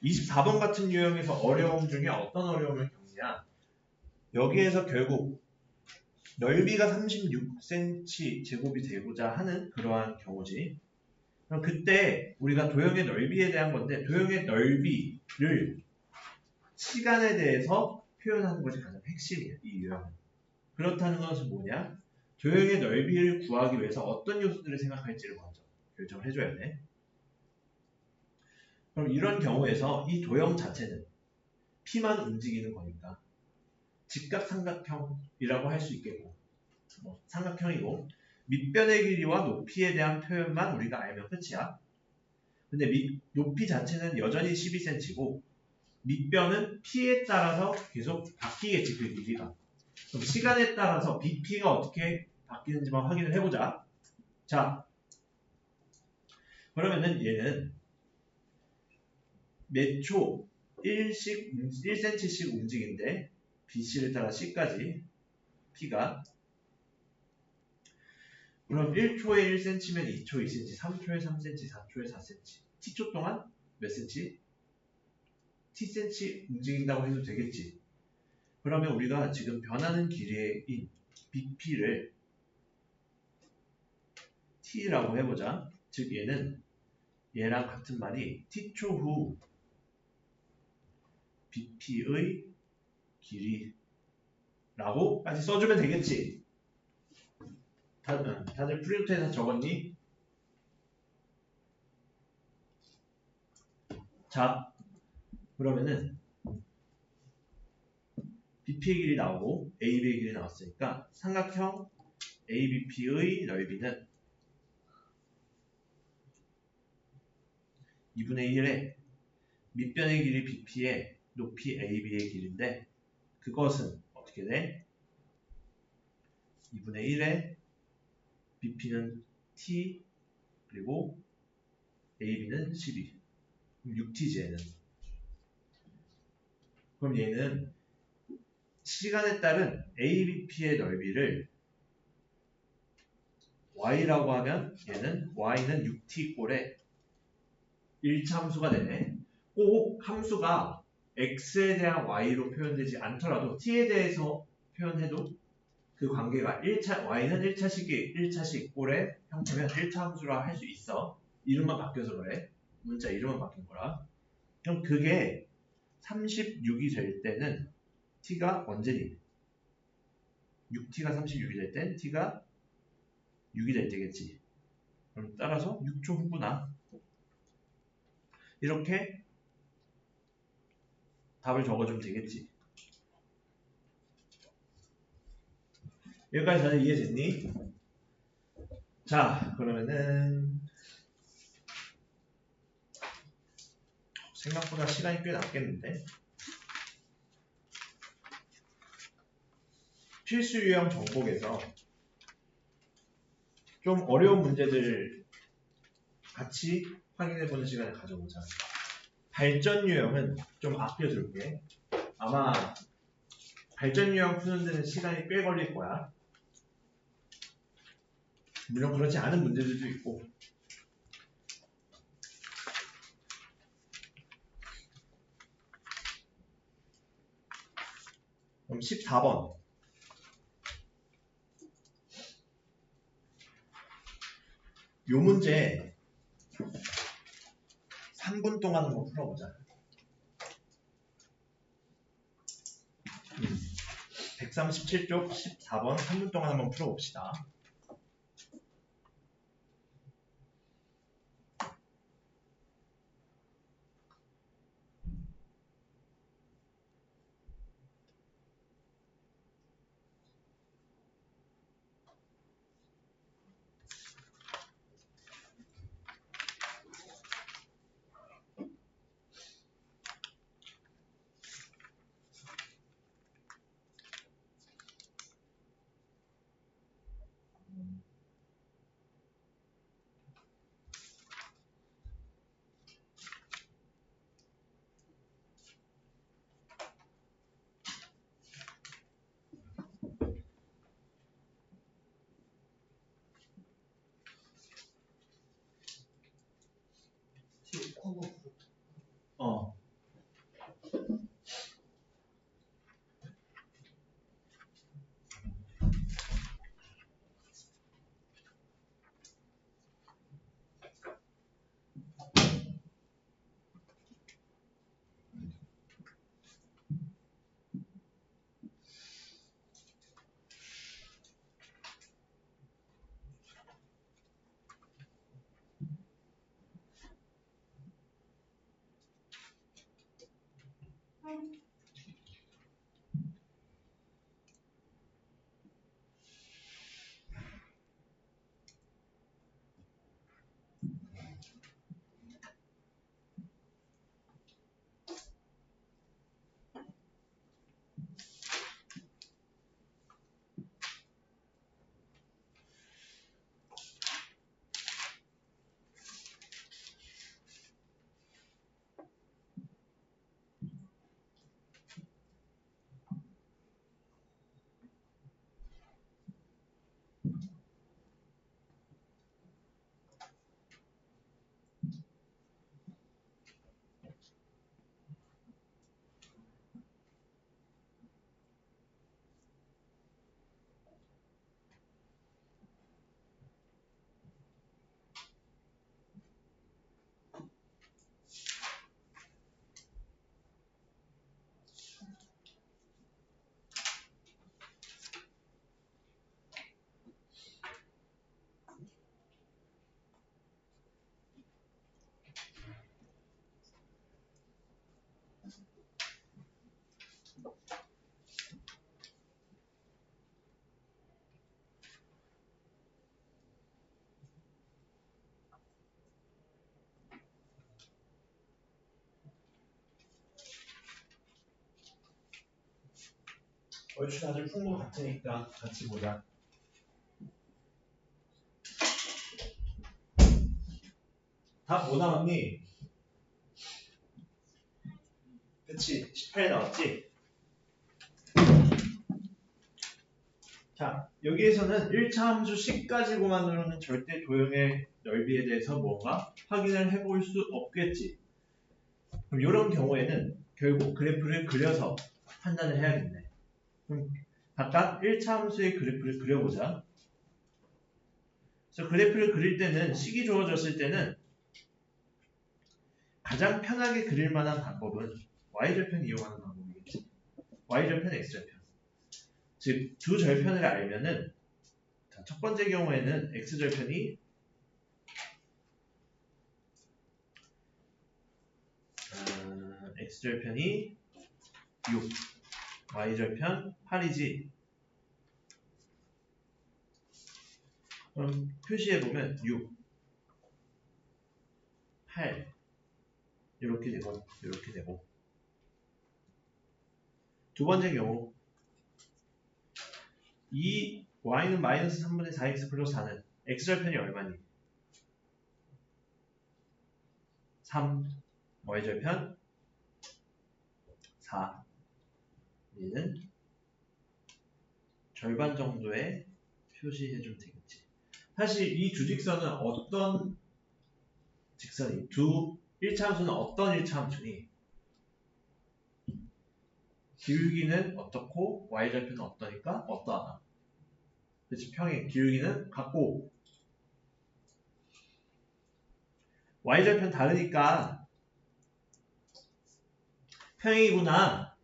24번 같은 유형에서 어려움 중에 어떤 어려움을 겪냐? 여기에서 결국 넓이가 36cm 제곱이 되고자 하는 그러한 경우지. 그럼 그때 우리가 도형의 넓이에 대한 건데 도형의 넓이를 시간에 대해서 표현하는 것이 가장 핵심이에요. 이 유형은. 그렇다는 것은 뭐냐? 도형의 넓이를 구하기 위해서 어떤 요소들을 생각할지를 먼저 결정을 해줘야 돼. 그럼 이런 경우에서 이 도형 자체는 P만 움직이는 거니까 직각삼각형이라고 할 수 있겠고 삼각형이고 밑변의 길이와 높이에 대한 표현만 우리가 알면 끝이야. 근데 높이 자체는 여전히 12cm고 밑변은 P에 따라서 계속 바뀌겠지, 그 길이가. 그럼 시간에 따라서 BP가 어떻게 바뀌는지만 확인을 해보자. 자, 그러면은 얘는 몇 초 1cm씩 움직인데 BC를 따라 C까지 P가 그럼 1초에 1cm면 2초 2cm, 3초에 3cm, 4초에 4cm T초 동안 몇 cm? Tcm 움직인다고 해도 되겠지. 그러면 우리가 지금 변하는 길이인 BP를 T라고 해보자. 즉 얘는 얘랑 같은 말이 T초 후 BP의 길이라고까지 써주면 되겠지. 다들 프린트해서 적었니? 자, 그러면은 BP의 길이 나오고 AB의 길이 나왔으니까 삼각형 ABP의 넓이는 2분의 1에 밑변의 길이 BP에 높이 AB의 길인데 그것은 어떻게 돼? 2분의 1에 BP는 T 그리고 AB는 12 그럼 6T지 얘는. 그럼 얘는 시간에 따른 ABP의 넓이를 Y라고 하면 얘는 Y는 6T 꼴에 1차 함수가 되네. 꼭 함수가 X에 대한 Y로 표현되지 않더라도 T에 대해서 표현해도 그 관계가 Y는 1차식 꼴의 형태면 1차 함수라 할 수 있어. 이름만 바뀌어서 그래. 문자 이름만 바뀐 거라. 그럼 그게 36이 될 때는 T가 언제니? 6T가 36이 될 땐 T가 6이 될 때겠지. 그럼 따라서 6초 후구나. 이렇게 답을 적어주면 되겠지. 여기까지 다들 이해됐니? 자, 그러면은 생각보다 시간이 꽤 남겠는데 필수 유형 정복에서 좀 어려운 문제들을 같이 확인해보는 시간을 가져보자. 발전 유형은 좀 아껴둘게. 아마 발전 유형 푸는 데는 시간이 꽤 걸릴 거야. 물론 그렇지 않은 문제들도 있고. 그럼 14번. 요 문제 3분 동안 한번 풀어보자. 137쪽 14번 3분 동안 한번 풀어봅시다. 커버. 얼추 다들 푼 것 같으니까 같이 보자. 다 뭐 나왔니? 그치, 18 나왔지? 자, 여기에서는 1차 함수 C 가지고만으로는 절대 도형의 넓이에 대해서 뭔가 확인을 해볼 수 없겠지. 그럼 이런 경우에는 결국 그래프를 그려서 판단을 해야겠네. 그럼 각각 1차 함수의 그래프를 그려보자. 그래서 그래프를 그릴 때는 식이 주어졌을 때는 가장 편하게 그릴 만한 방법은 y절편 이용하는 방법이겠지. y절편, x절편. 즉, 두 절편을 알면은 자, 첫 번째 경우에는 x절편이 x절편이 6, y절편 8이지. 그럼 표시해보면 6, 8 이렇게 되고 이렇게 되고. 두 번째 경우 이 y는 마이너스 3분의 4x 플러스 4는 x절편이 얼마니? 3, y절편 4. 얘는 절반 정도에 표시해주면 되겠지. 사실 이 두 직선은 어떤 직선이? 1차 함수는 어떤 1차 함수니? 기울기는 어떻고 y절편은 어떠니까 어떠하다. 그치? 평행 기울기는 같고 y절편 다르니까 평행이구나.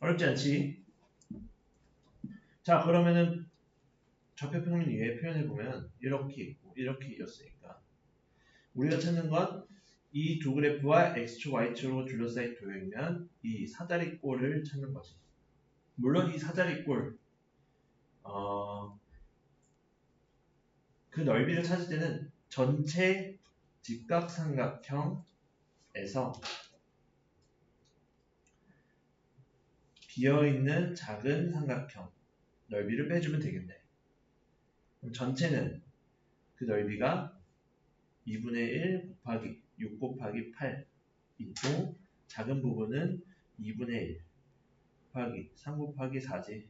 어렵지 않지? 자, 그러면은 좌표평면 이외에 표현해보면 이렇게 있고 이렇게 이었으니까 우리가 찾는 건 이 두 그래프와 x축, y축으로 둘러싸인 도형이면 이 사다리꼴을 찾는 거지. 물론 이 사다리꼴 그 넓이를 찾을 때는 전체 직각삼각형에서 비어있는 작은 삼각형 넓이를 빼주면 되겠네. 그럼 전체는 그 넓이가 2분의 1 곱하기 6 곱하기 8 있고 작은 부분은 2분의 1 곱하기 3 곱하기 4지.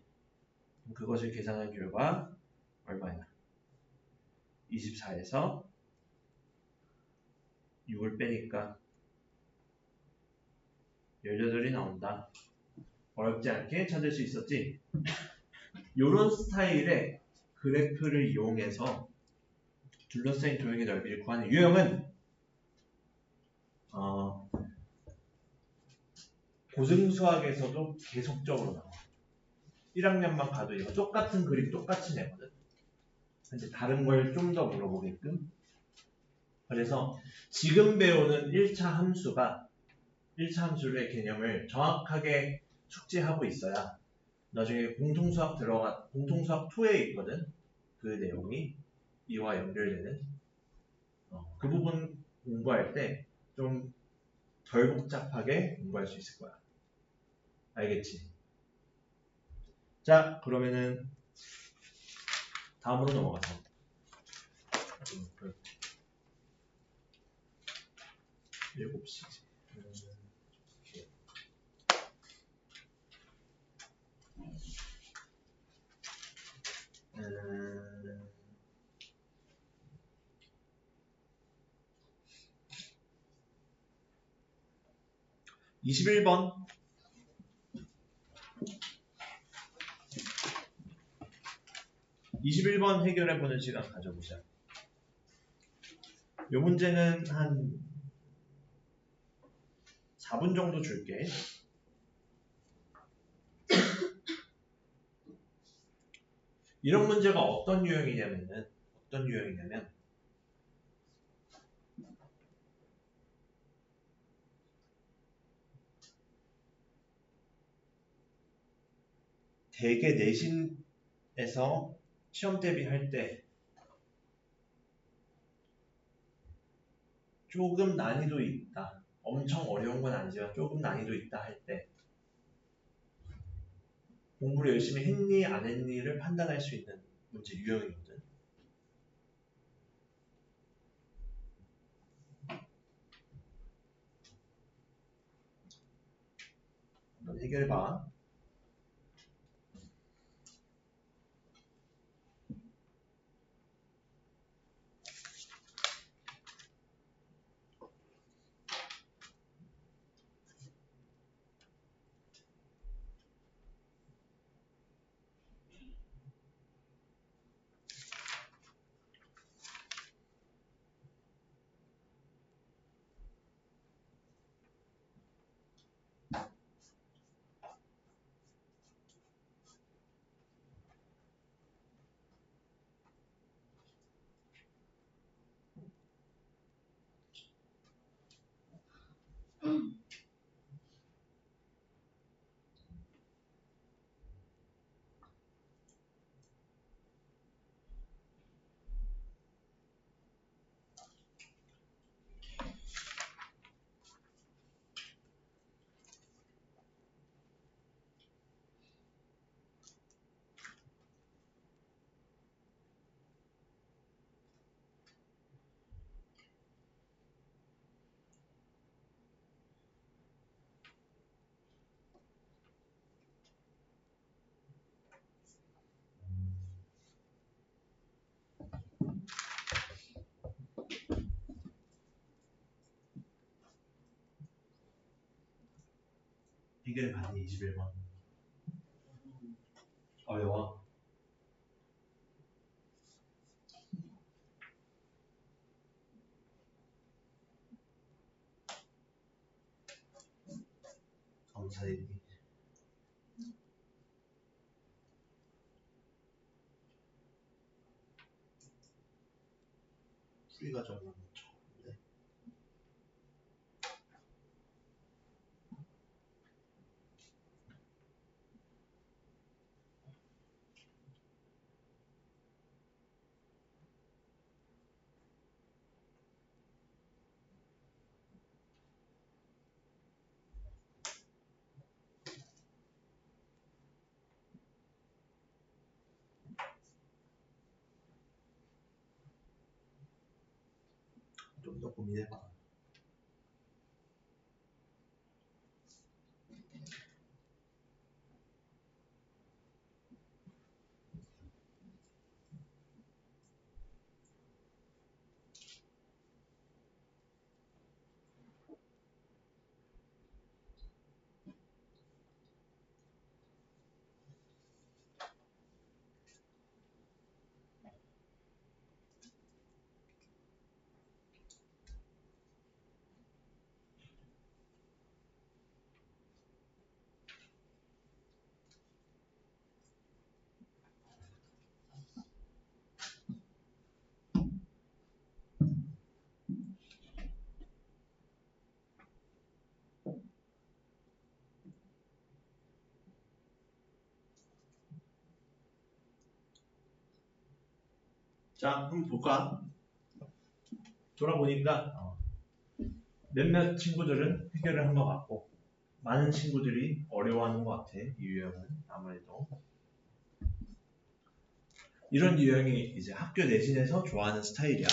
그것을 계산한 결과 얼마야? 24에서 6을 빼니까 18이 나온다. 어렵지 않게 찾을 수 있었지? 이런 스타일의 그래프를 이용해서 둘러싸인 도형의 넓이를 구하는 유형은 고등수학에서도 계속적으로 나와. 1학년만 가도 이거 똑같은 그림 똑같이 내거든. 근데 다른 걸 좀 더 물어보게끔. 그래서 지금 배우는 1차 함수의 개념을 정확하게 숙지하고 있어야 나중에 공통수학 2에 있거든. 그 내용이 이와 연결되는 그 부분 공부할 때 좀 덜 복잡하게 공부할 수 있을 거야. 알겠지? 자, 그러면은 다음으로 넘어가서 7시 21번 21번 해결해보는 시간 가져보자. 이 문제는 한 4분 정도 줄게. 이런 문제가 어떤 유형이냐면 대개 내신에서 시험 대비할 때 조금 난이도 있다. 엄청 어려운 건 아니지만 조금 난이도 있다 할 때 공부를 열심히 했니 안 했니를 판단할 수 있는 문제 유형이거든. 한번 해결해봐. 해결해봤니? 21번. 어려워. 검사일이. 풀이가 좀 적은데. 좀 더 고민해봐. 자, 한번 볼까? 돌아보니까 몇몇 친구들은 해결을 한 것 같고 많은 친구들이 어려워하는 것 같아. 이 유형은 아무래도 이런 유형이 이제 학교 내신에서 좋아하는 스타일이야.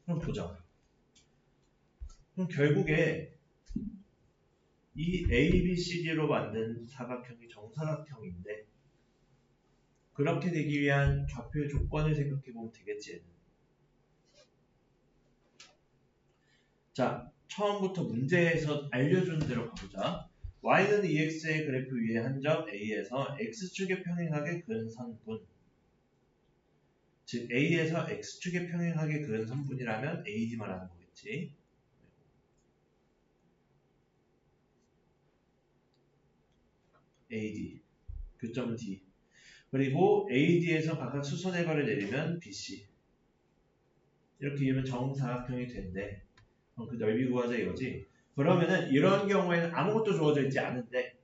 그럼 보자. 그럼 결국에 이 A, B, C, D로 만든 사각형이 정사각형인데 그렇게 되기 위한 좌표의 조건을 생각해보면 되겠지. 얘는. 자, 처음부터 문제에서 알려준 대로 가보자. y는 ex의 그래프 위에 한 점 A에서 x축에 평행하게 그은 선분. 즉 A에서 x축에 평행하게 그은 선분이라면 AD 말하는 거겠지. AD. 교점은 D. 그리고 AD에서 각각 수선해발을 내리면 BC. 이렇게 이으면 정사각형이 된대. 그럼 그 넓이 구하자 이거지. 그러면은 이런 경우에는 아무것도 주어져 있지 않은데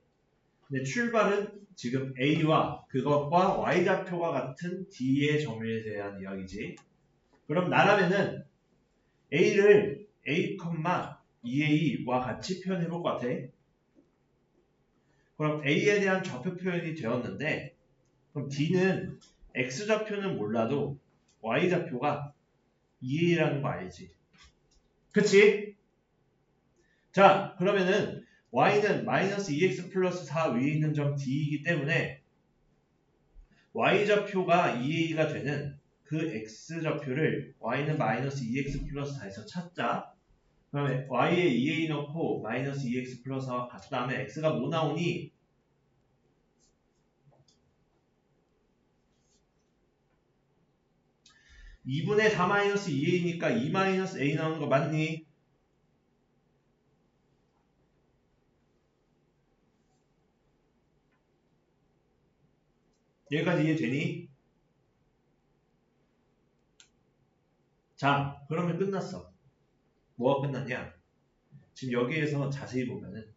근데 출발은 지금 A와 그것과 Y좌표가 같은 D의 점유에 대한 이야기지. 그럼 나라면은 A를 A, 2A와 같이 표현해볼 것 같아. 그럼 A에 대한 좌표 표현이 되었는데 그럼 D는 X좌표는 몰라도 Y좌표가 2A라는 거 알지? 그치? 자, 그러면은 Y는 마이너스 2X 플러스 4 위에 있는 점 D이기 때문에 Y좌표가 2A가 되는 그 X좌표를 Y는 마이너스 2X 플러스 4에서 찾자. 그러면 Y에 2A 넣고 마이너스 2X 플러스 4와 같다 하면 X가 뭐 나오니? 2분의 4 마이너스 2A니까 2 마이너스 A 나오는 거 맞니? 여기까지 이해되니? 자, 그러면 끝났어. 뭐가 끝났냐? 지금 여기에서 자세히 보면은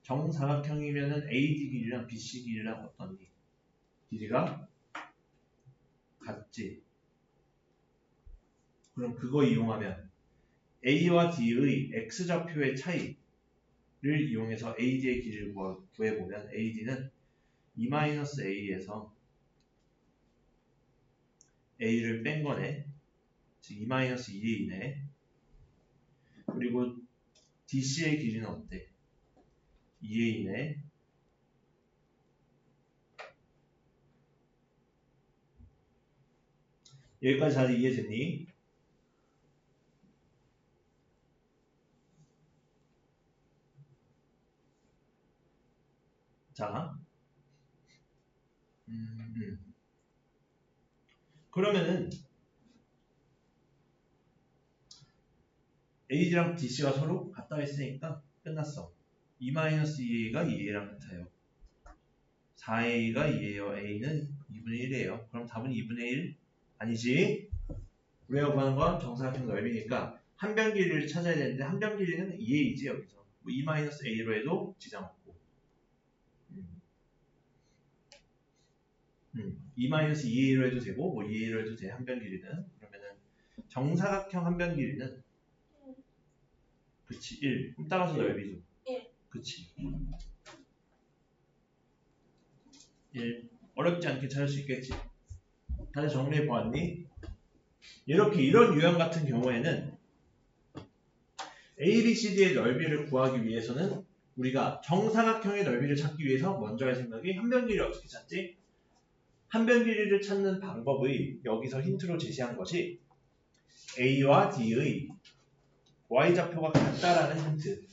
정사각형이면은 AD 길이랑 BC 길이랑 어떤지 길이가 같지. 그럼 그거 이용하면 A와 D의 X좌표의 차이를 이용해서 AD의 길이를 구해보면 AD는 2-A에서 A를 뺀 거네. 즉 2-2A네. 그리고 DC의 길이는 어때? 2A네. 여기까지 잘 이해됐니? 자, 그러면은 AD랑 DC가 서로 같다 했으니까 끝났어. 2-2A가 2A랑 같아요. 4A가 2A요. A는 2분의 1이에요. 그럼 답은 2분의 1? 아니지? 우리가 구하는 건 정사각형 넓이니까 한 변 길이를 찾아야 되는데 한 변 길이는 2A지 여기서. 뭐 2-A로 해도 지장 없고. 2-2A로 해도 되고 뭐 2A로 해도 돼. 한 변 길이는. 그러면은 정사각형 한 변 길이는 그치 1. 그럼 따라서 넓이도. 그치. 1. 어렵지 않게 찾을 수 있겠지. 다들 정리해 보았니? 이렇게 이런 유형 같은 경우에는 ABCD의 넓이를 구하기 위해서는 우리가 정사각형의 넓이를 찾기 위해서 먼저 할 생각이 한 변 길이를 어떻게 찾지? 한 변 길이를 찾는 방법의 여기서 힌트로 제시한 것이 A와 D의 Y좌표가 같다라는 힌트.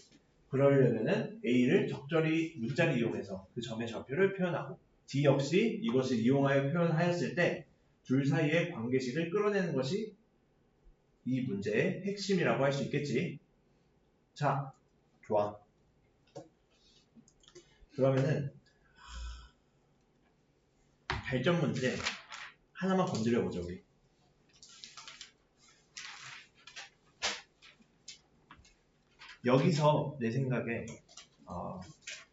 그러려면은 A를 적절히 문자를 이용해서 그 점의 좌표를 표현하고 D 역시 이것을 이용하여 표현하였을 때 둘 사이의 관계식을 끌어내는 것이 이 문제의 핵심이라고 할 수 있겠지. 자, 좋아. 그러면은 발전 문제 하나만 건드려 보자 우리. 여기서 내 생각에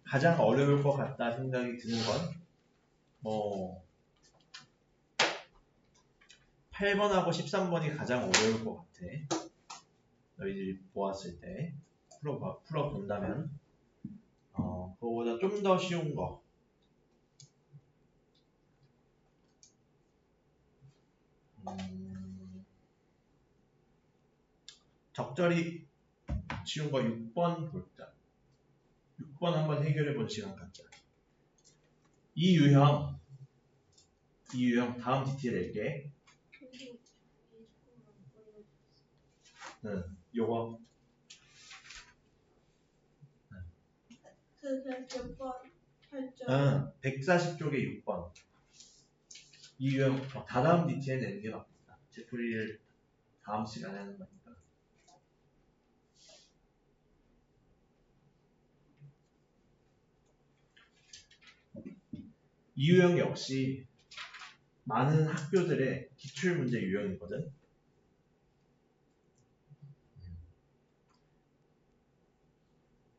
가장 어려울 것 같다 생각이 드는 건 8번하고 13번이 가장 어려울 것 같아. 너희들이 보았을 때 풀어본다면 그거보다 좀 더 쉬운 거. 적절히 쉬운 거 6번 볼자. 6번 한번 해결해 본 시간 갖자. 이 유형 다음 DT 낼게. 요거 몇 번? 8점. 140쪽에 6번. 이 유형 다다음 DT에 내는 게 맞겠다. 제풀이를 다음 시간에 하는 거니까. 이 유형 역시 많은 학교들의 기출문제 유형이거든.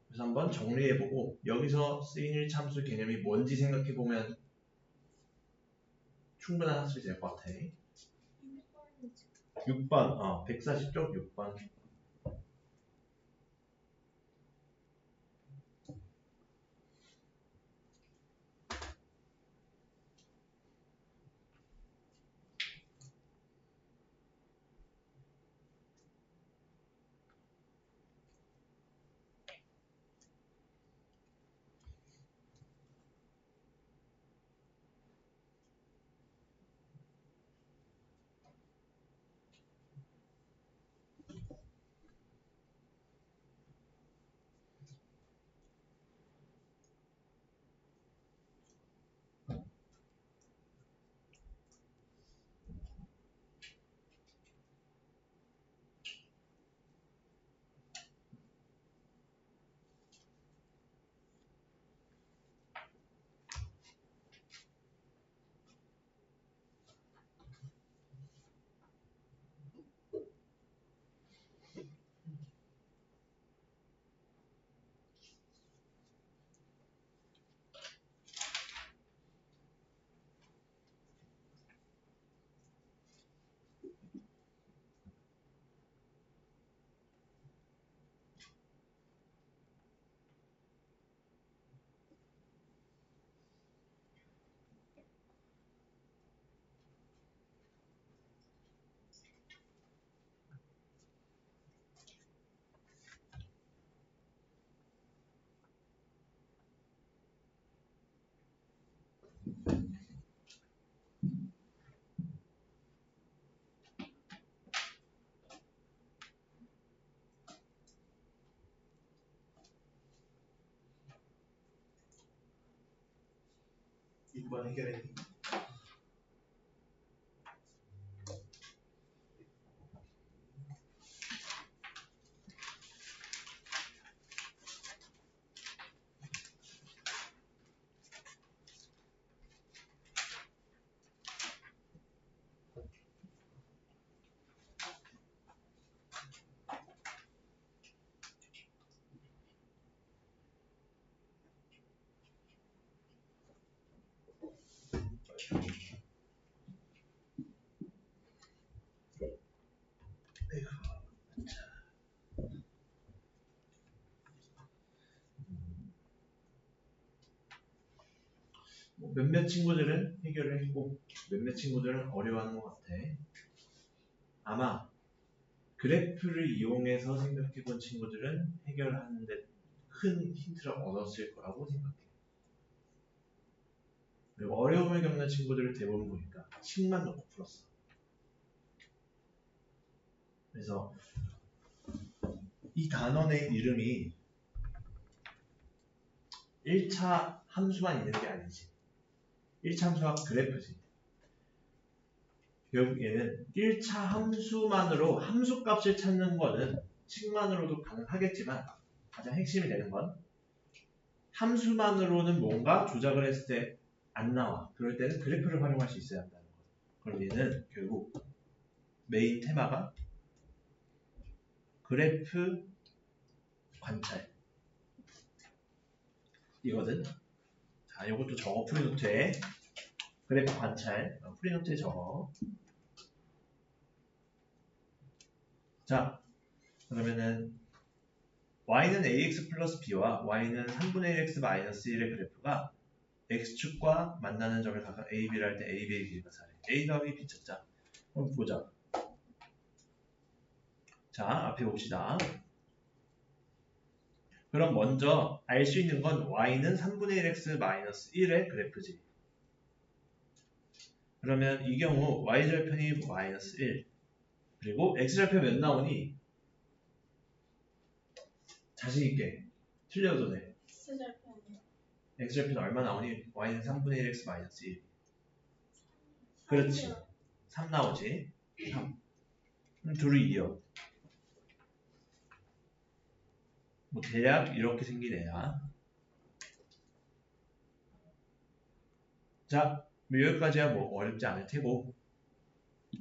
그래서 한번 정리해보고 여기서 쓰인 일참수 개념이 뭔지 생각해보면 충분한 학습이 될 것 같아. 6번, 140쪽 6번. 6번 해결해. 몇몇 친구들은 해결을 했고 몇몇 친구들은 어려워하는 것 같아. 아마 그래프를 이용해서 생각해본 친구들은 해결하는 데 큰 힌트를 얻었을 거라고 생각해. 그리고 어려움을 겪는 친구들을 대부분 보니까 식만 놓고 풀었어. 그래서 이 단원의 이름이 1차 함수만 있는 게 아니지. 1차 함수가 그래프지. 결국 얘는 1차 함수만으로 함수값을 찾는 거는 식만으로도 가능하겠지만 가장 핵심이 되는 건 함수만으로는 뭔가 조작을 했을 때 안 나와. 그럴 때는 그래프를 활용할 수 있어야 한다는 거. 그럼 얘는 결국 메인 테마가 그래프 관찰 이거든. 자, 이것도 적어. 프리노트에 그래프 관찰 프리노트에 적어. 자, 그러면은 y는 ax 플러스 b와 y는 3분의 1x 마이너스 1의 그래프가 x축과 만나는 점을 각각 a, b를 할 때 a, b의 길이가 4래. a 더하기 b 찾자. 그럼 보자. 자, 앞에 봅시다. 그럼 먼저 알 수 있는 건 y는 3분의 1x 마이너스 1의 그래프지. 그러면 이 경우 y절편이 마이너스 1 그리고 x절편 몇 나오니? 자신있게 틀려도 돼. x절편 얼마 나오니? y는 3분의 1x 마이너스 1 그렇지. 3 나오지. 3 그럼 둘을 이어. 뭐 대략 이렇게 생긴 애야. 자, 여기까지야 뭐 어렵지 않을 테고.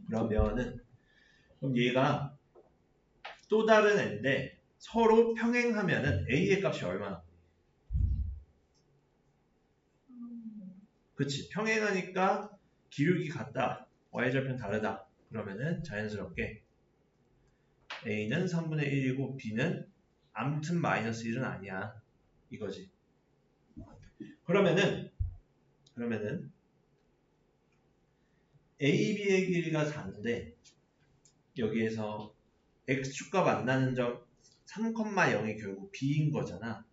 그러면은 그럼 얘가 또 다른 애인데 서로 평행하면은 a의 값이 얼마나? 그치. 평행하니까 기울기 같다. y절편 다르다. 그러면은 자연스럽게 a는 3분의 1이고 b는 아무튼 마이너스 1은 아니야. 이거지. 그러면은 a, b의 길이가 4인데 여기에서 x축과 만나는 점 3,0이 결국 b인 거잖아.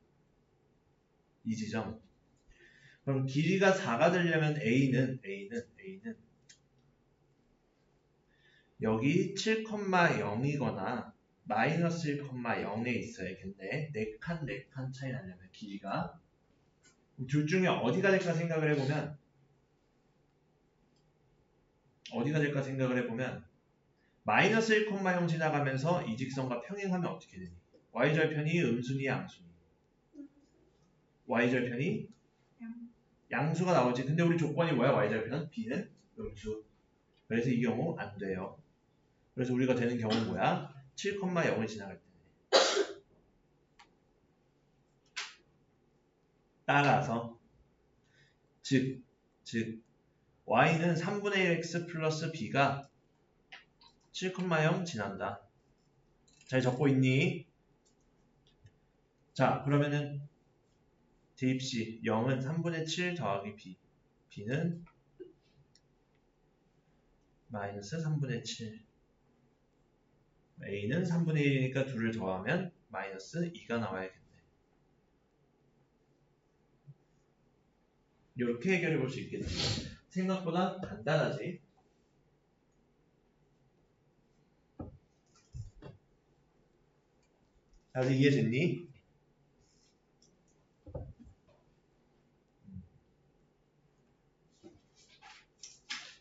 이 지점. 그럼 길이가 4가 되려면 a는 여기 7,0이거나 마이너스 1,0에 있어야겠네. 4칸 차이 나려면 길이가 둘 중에 어디가 될까 생각을 해보면 마이너스 1,0 지나가면서 이 직선과 평행하면 어떻게 되니? y절편이 음수니 양수니? y절편이 양수가 나오지. 근데 우리 조건이 뭐야? y절편? b는 음수. 그래서 이 경우 안 돼요. 그래서 우리가 되는 경우는 뭐야? 7,0을 지나갈 때. 따라서 즉 y는 3분의 1x 플러스 b가 7,0 지난다. 잘 적고 있니? 자, 그러면은 대입시 0은 3분의 7 더하기 b b는 마이너스 3분의 7 a는 3분의 1이니까 2를 더하면 마이너스 2가 나와야겠네. 이렇게 해결해 볼 수 있겠지. 생각보다 간단하지. 아직 이해됐니?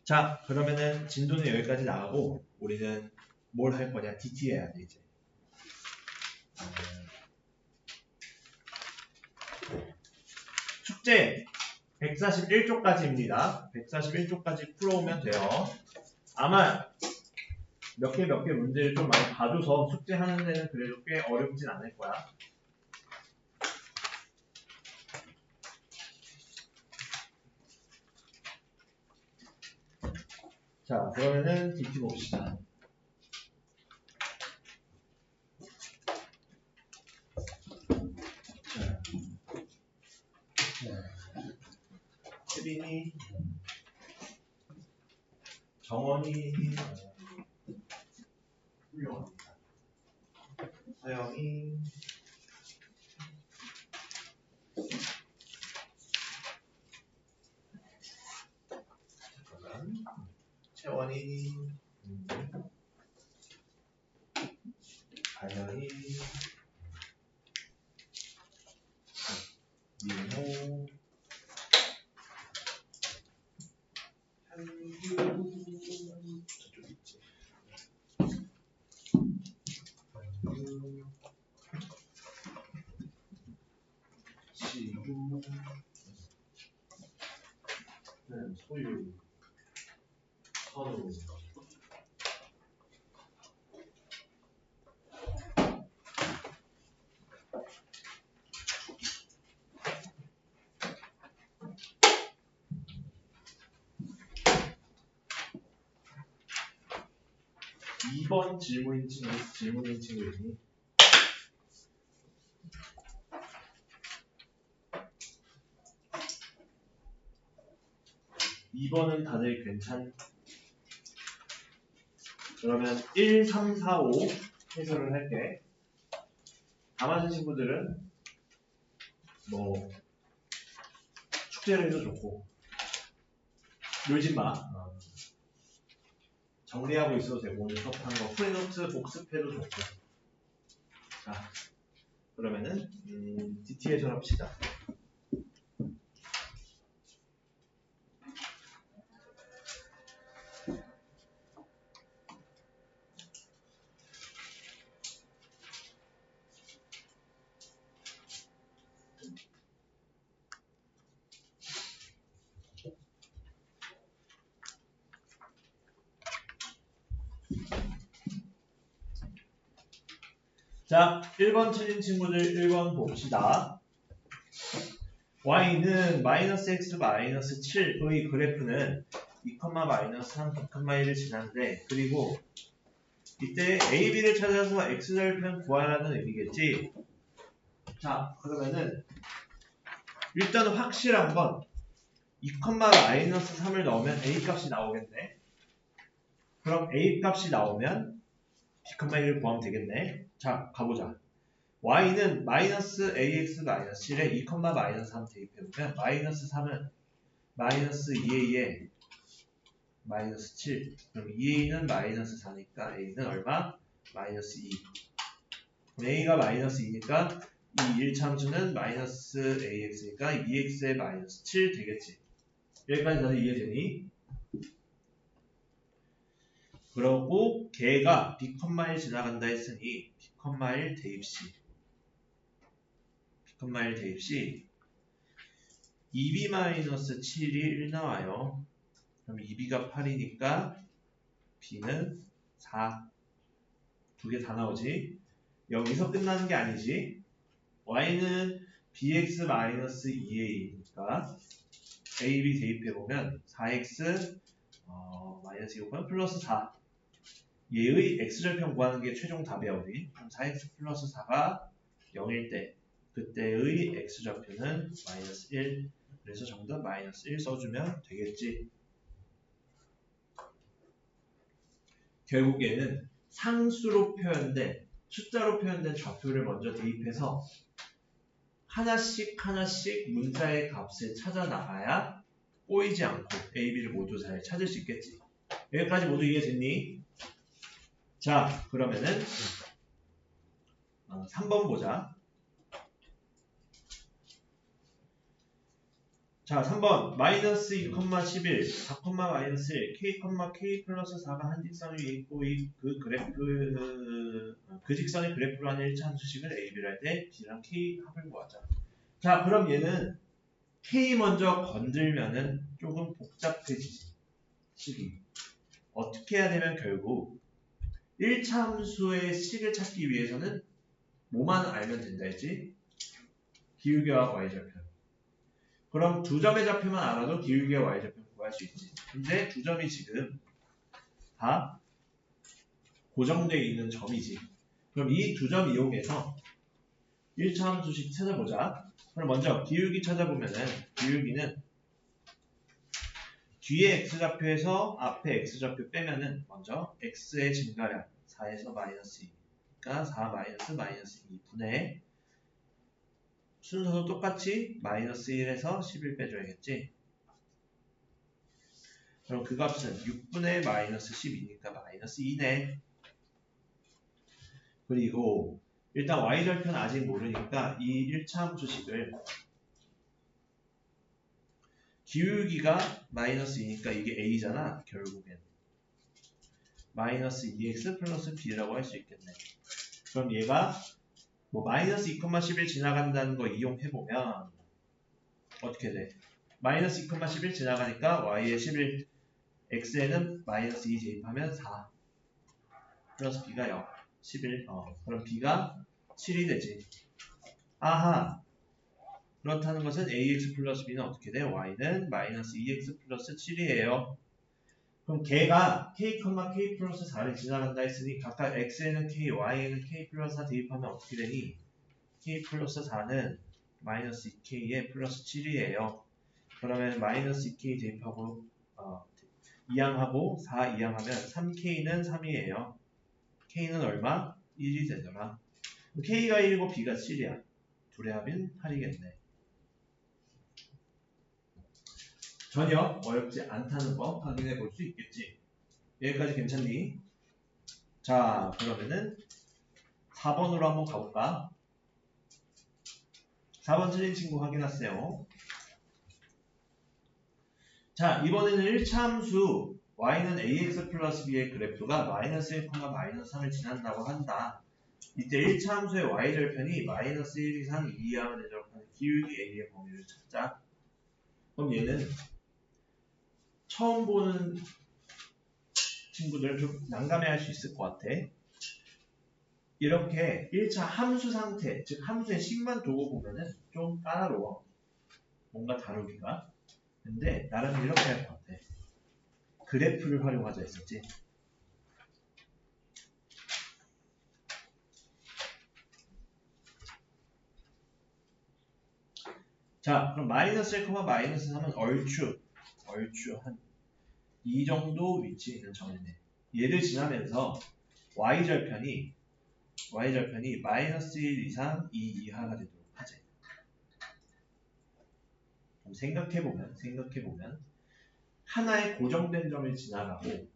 자, 그러면은 진도는 여기까지 나가고 우리는 뭘 할 거냐? DT 해야 돼 이제. 숙제 141쪽까지입니다. 141쪽까지 풀어오면 돼요. 아마 몇 개 문제를 좀 많이 봐줘서 숙제하는 데는 그래도 꽤 어렵진 않을 거야. 자, 그러면은 DT 봅시다. 혜빈이, 정원이, 훌륭합니다. 서영이, 잠깐만, 채원이, 가연이, 민호, 한규, 저쪽 있지. 한규, 시우, 소유, 선우. 이번 질문인 친구이니 2번은 다들 괜찮? 그러면 1, 3, 4, 5 해설을 할게. 다 맞은 친구들은 뭐 축제를 해도 좋고 놀지 마. 정리하고 있어도 되고 오늘 수업한 거 프리노트 복습해도 좋고. 자, 그러면은 DT 해설합시다. 자, 1번 틀린 친구들 1번 봅시다. y는 마이너스 x 마이너스 7의 그래프는 2,-3, 2,1을 지난데 그리고 이때 a, b를 찾아서 x절편 구하라는 의미겠지. 자, 그러면은 일단 확실한 건 2,-3을 넣으면 a 값이 나오겠네. 그럼 a 값이 나오면 b,1을 구하면 되겠네. 자, 가보자. y는 마이너스 ax 마이너스 7에 2,-3 대입해보면 마이너스 3은 마이너스 2a에 마이너스 7. 그럼 2a는 마이너스 4니까 a는 얼마? 마이너스 2. a가 마이너스 2니까 이 1참수는 마이너스 ax니까 2x에 마이너스 7 되겠지. 여기까지 다들 이해되니? 그러고 걔가 b,1 지나간다 했으니 b,1 대입시 b,1 대입시 2b-7이 1 나와요. 그럼 2b가 8이니까 b는 4. 두 개 다 나오지. 여기서 끝나는 게 아니지. y는 bx-2a니까 ab 대입해보면 4x 마이너스 2번 플러스 4. 얘의 x절편 구하는 게 최종 답이야 우리. 그럼 4x 플러스 4가 0일 때 그때의 x절편은 마이너스 1. 그래서 정답 마이너스 1 써주면 되겠지. 결국에는 상수로 표현된 숫자로 표현된 좌표를 먼저 대입해서 하나씩 문자의 값을 찾아 나가야 꼬이지 않고 A, B를 모두 잘 찾을 수 있겠지. 여기까지 모두 이해됐니? 자, 그러면은 3번 보자. 자, 3번 마이너스 2,11 4, 마이너스 1 K, K 플러스 4가 한 직선 위에 있고 그 직선의 그래프로 하는 1차 함수식을 A, B를 할 때 B랑 K 합을 구하자. 자, 그럼 얘는 K 먼저 건들면은 조금 복잡해지지. 식이. 어떻게 해야 되면 결국 1차 함수의 식을 찾기 위해서는 뭐만 알면 된다 했지? 기울기와 y절편. 그럼 두 점의 좌표만 알아도 기울기와 y절편 구할 수 있지. 근데 두 점이 지금 다 고정되어 있는 점이지. 그럼 이 두 점 이용해서 1차 함수식 찾아보자. 그럼 먼저 기울기 찾아보면은 기울기는 뒤에 x좌표에서 앞에 x좌표 빼면은 먼저 x의 증가량 4에서 마이너스 2니까 4 마이너스 2분의 순서도 똑같이 마이너스 1에서 11 빼줘야겠지. 그럼 그 값은 6분의 마이너스 12니까 마이너스 2네. 그리고 일단 y절편 아직 모르니까 이 1차 함수식을 기울기가 마이너스 2니까 이게 a잖아. 결국엔 마이너스 2x 플러스 b라고 할 수 있겠네. 그럼 얘가 뭐 마이너스 2,11 지나간다는 거 이용해보면 어떻게 돼? 마이너스 2,11 지나가니까 y에 11 x에는 마이너스 2 대입하면 4 플러스 b가 0 11 그럼 b가 7이 되지. 아하, 그렇다는 것은 ax 플러스 b는 어떻게 돼? y는 마이너스 2x 플러스 7이에요. 그럼 걔가 k, k 플러스 4를 지나간다 했으니 각각 x에는 k, y에는 k 플러스 4 대입하면 어떻게 되니? k 플러스 4는 마이너스 2k에 플러스 7이에요. 그러면 마이너스 2k 대입하고 이항하고 4 이항하면 3k는 3이에요. k는 얼마? 1이 되더라. k가 1이고 b가 7이야. 둘의 합은 8이겠네. 전혀 어렵지 않다는 거 확인해 볼 수 있겠지. 여기까지 괜찮니? 자, 그러면은 4번으로 한번 가볼까? 4번 틀린 친구 확인하세요. 자, 이번에는 1차 함수 y는 ax 플러스 b의 그래프가 마이너스 1, 마이너스 3을 지난다고 한다. 이때 1차 함수의 y절편이 마이너스 1 이상 2 이하가 되도록 하는 기울기 a의 범위를 찾자. 그럼 얘는 처음 보는 친구들 좀 난감해할 수 있을 것 같아. 이렇게 1차 함수 상태, 즉 함수의 식만 두고 보면은 좀 까다로워. 뭔가 다루기가. 근데 나름 이렇게 할 것 같아. 그래프를 활용하자 했었지. 자, 그럼 마이너스 1, 마이너스 3은 얼추 한 이 정도 위치에 있는 점이네. 얘를 지나면서 y절편이 마이너스 1 이상 2 이하가 되도록 하지. 그럼 생각해보면 하나의 고정된 점을 지나가고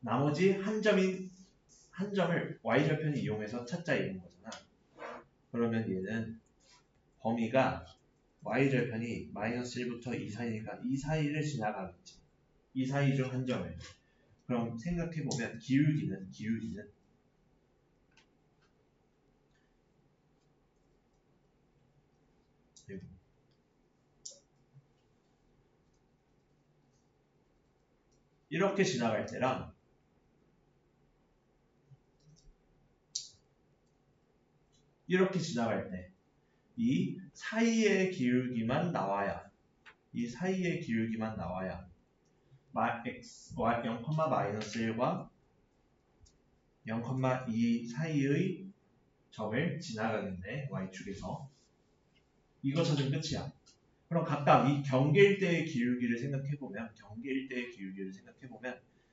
나머지 한 점을 y절편을 이용해서 찾자 이런 거잖아. 그러면 얘는 범위가 y절편이 마이너스 1부터 2 사이니까 이 사이를 지나가겠지. 이 사이 중 한 점을. 그럼 생각해보면 기울기는 이렇게 지나갈 때랑 이렇게 지나갈 때 이 사이의 기울기만 나와야 0, 마이너스 1과 0,2 사이의 점을 지나가는데 y축에서 이거 찾으면 끝이야. 그럼 각각 이 경계일대의 기울기를 생각해보면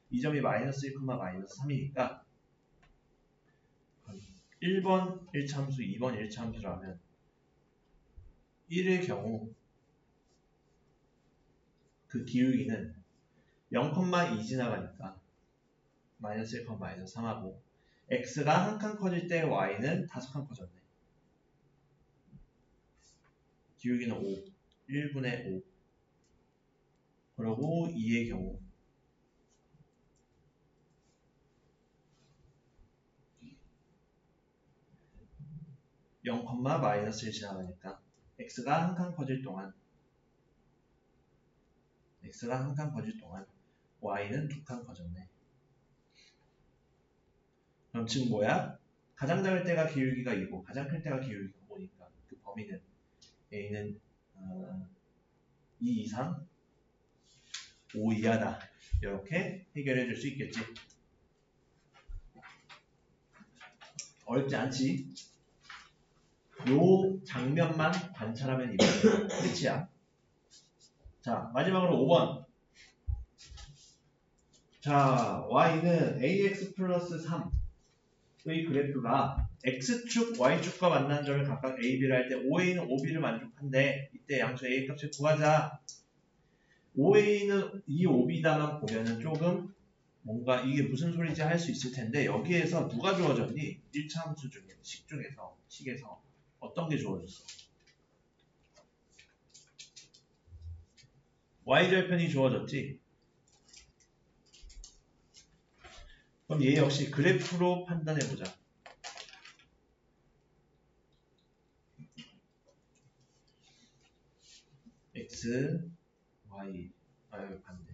이 점이 마이너스 1, 마이너스 3이니까 1번 1차 함수, 2번 1차 함수라면 1의 경우 그 기울기는 0,2 지나가니까 마이너스 1, 마이너스 3하고 x가 한 칸 커질 때 y는 5칸 커졌네. 기울기는 5, 1분의 5. 그리고 2의 경우 0, 마이너스 1 지나가니까 x가 한 칸 커질 동안 y는 2칸 커졌네. 그럼 지금 뭐야? 가장 작을 때가 기울기가 2고 가장 클 때가 기울기가 5니까 그 범위는 a는 2 이상 5 이하다. 이렇게 해결해 줄 수 있겠지. 어렵지 않지? 요 장면만 관찰하면 이거야. 끝이야. 자, 마지막으로 5번. 자, y는 ax 플러스 3의 그래프가 x축, y축과 만난 점을 각각 a, b를 할 때 5a는 5b를 만족한데 이때 양수 a 값을 구하자. 5a는 이 5b다만 보면은 조금 뭔가 이게 무슨 소리인지 할 수 있을 텐데 여기에서 누가 주어졌니? 1차 함수 중에 식에서 어떤 게 주어졌어? y절편이 주어졌지? 그럼 얘 역시 그래프로 판단해보자. x, y, 반대.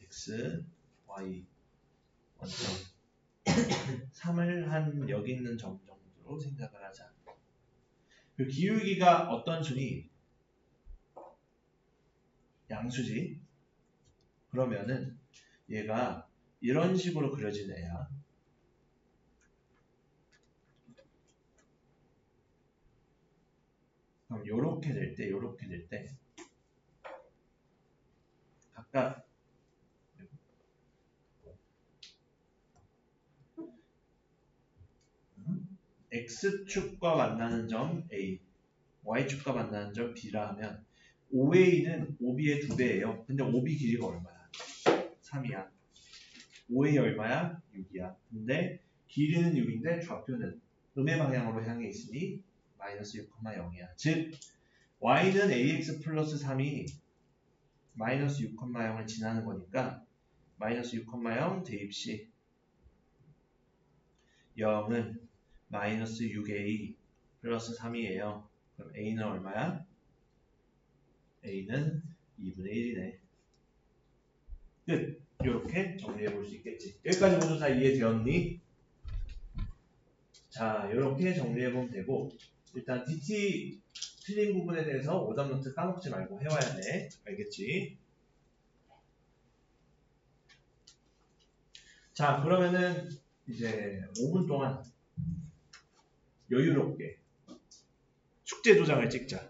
x, y, 원점 3을 한 여기 있는 점 정도로 생각을 하자. 그 기울기가 어떤 순위? 양수지. 그러면은 얘가 이런 식으로 그려진 애야. 그럼 요렇게 될 때 각각 x축과 만나는 점 A, y축과 만나는 점 B라 하면 5a는 5b의 2배예요. 근데 5b 길이가 얼마야? 3이야. 5a 얼마야? 6이야. 근데 길이는 6인데 좌표는 음의 방향으로 향해 있으니 마이너스 6,0이야. 즉 y는 ax 플러스 3이 마이너스 6,0을 지나는 거니까 마이너스 6,0 대입시 0은 마이너스 6a 플러스 3이에요. 그럼 a는 얼마야? a는 2분의 1이네. 끝. 이렇게 정리해 볼 수 있겠지. 여기까지 모두 다 이해되었니? 자, 이렇게 정리해 보면 되고 일단 DT 틀린 부분에 대해서 오답 노트 까먹지 말고 해와야 돼. 알겠지? 자, 그러면은 이제 5분 동안 여유롭게 숙제 도장을 찍자.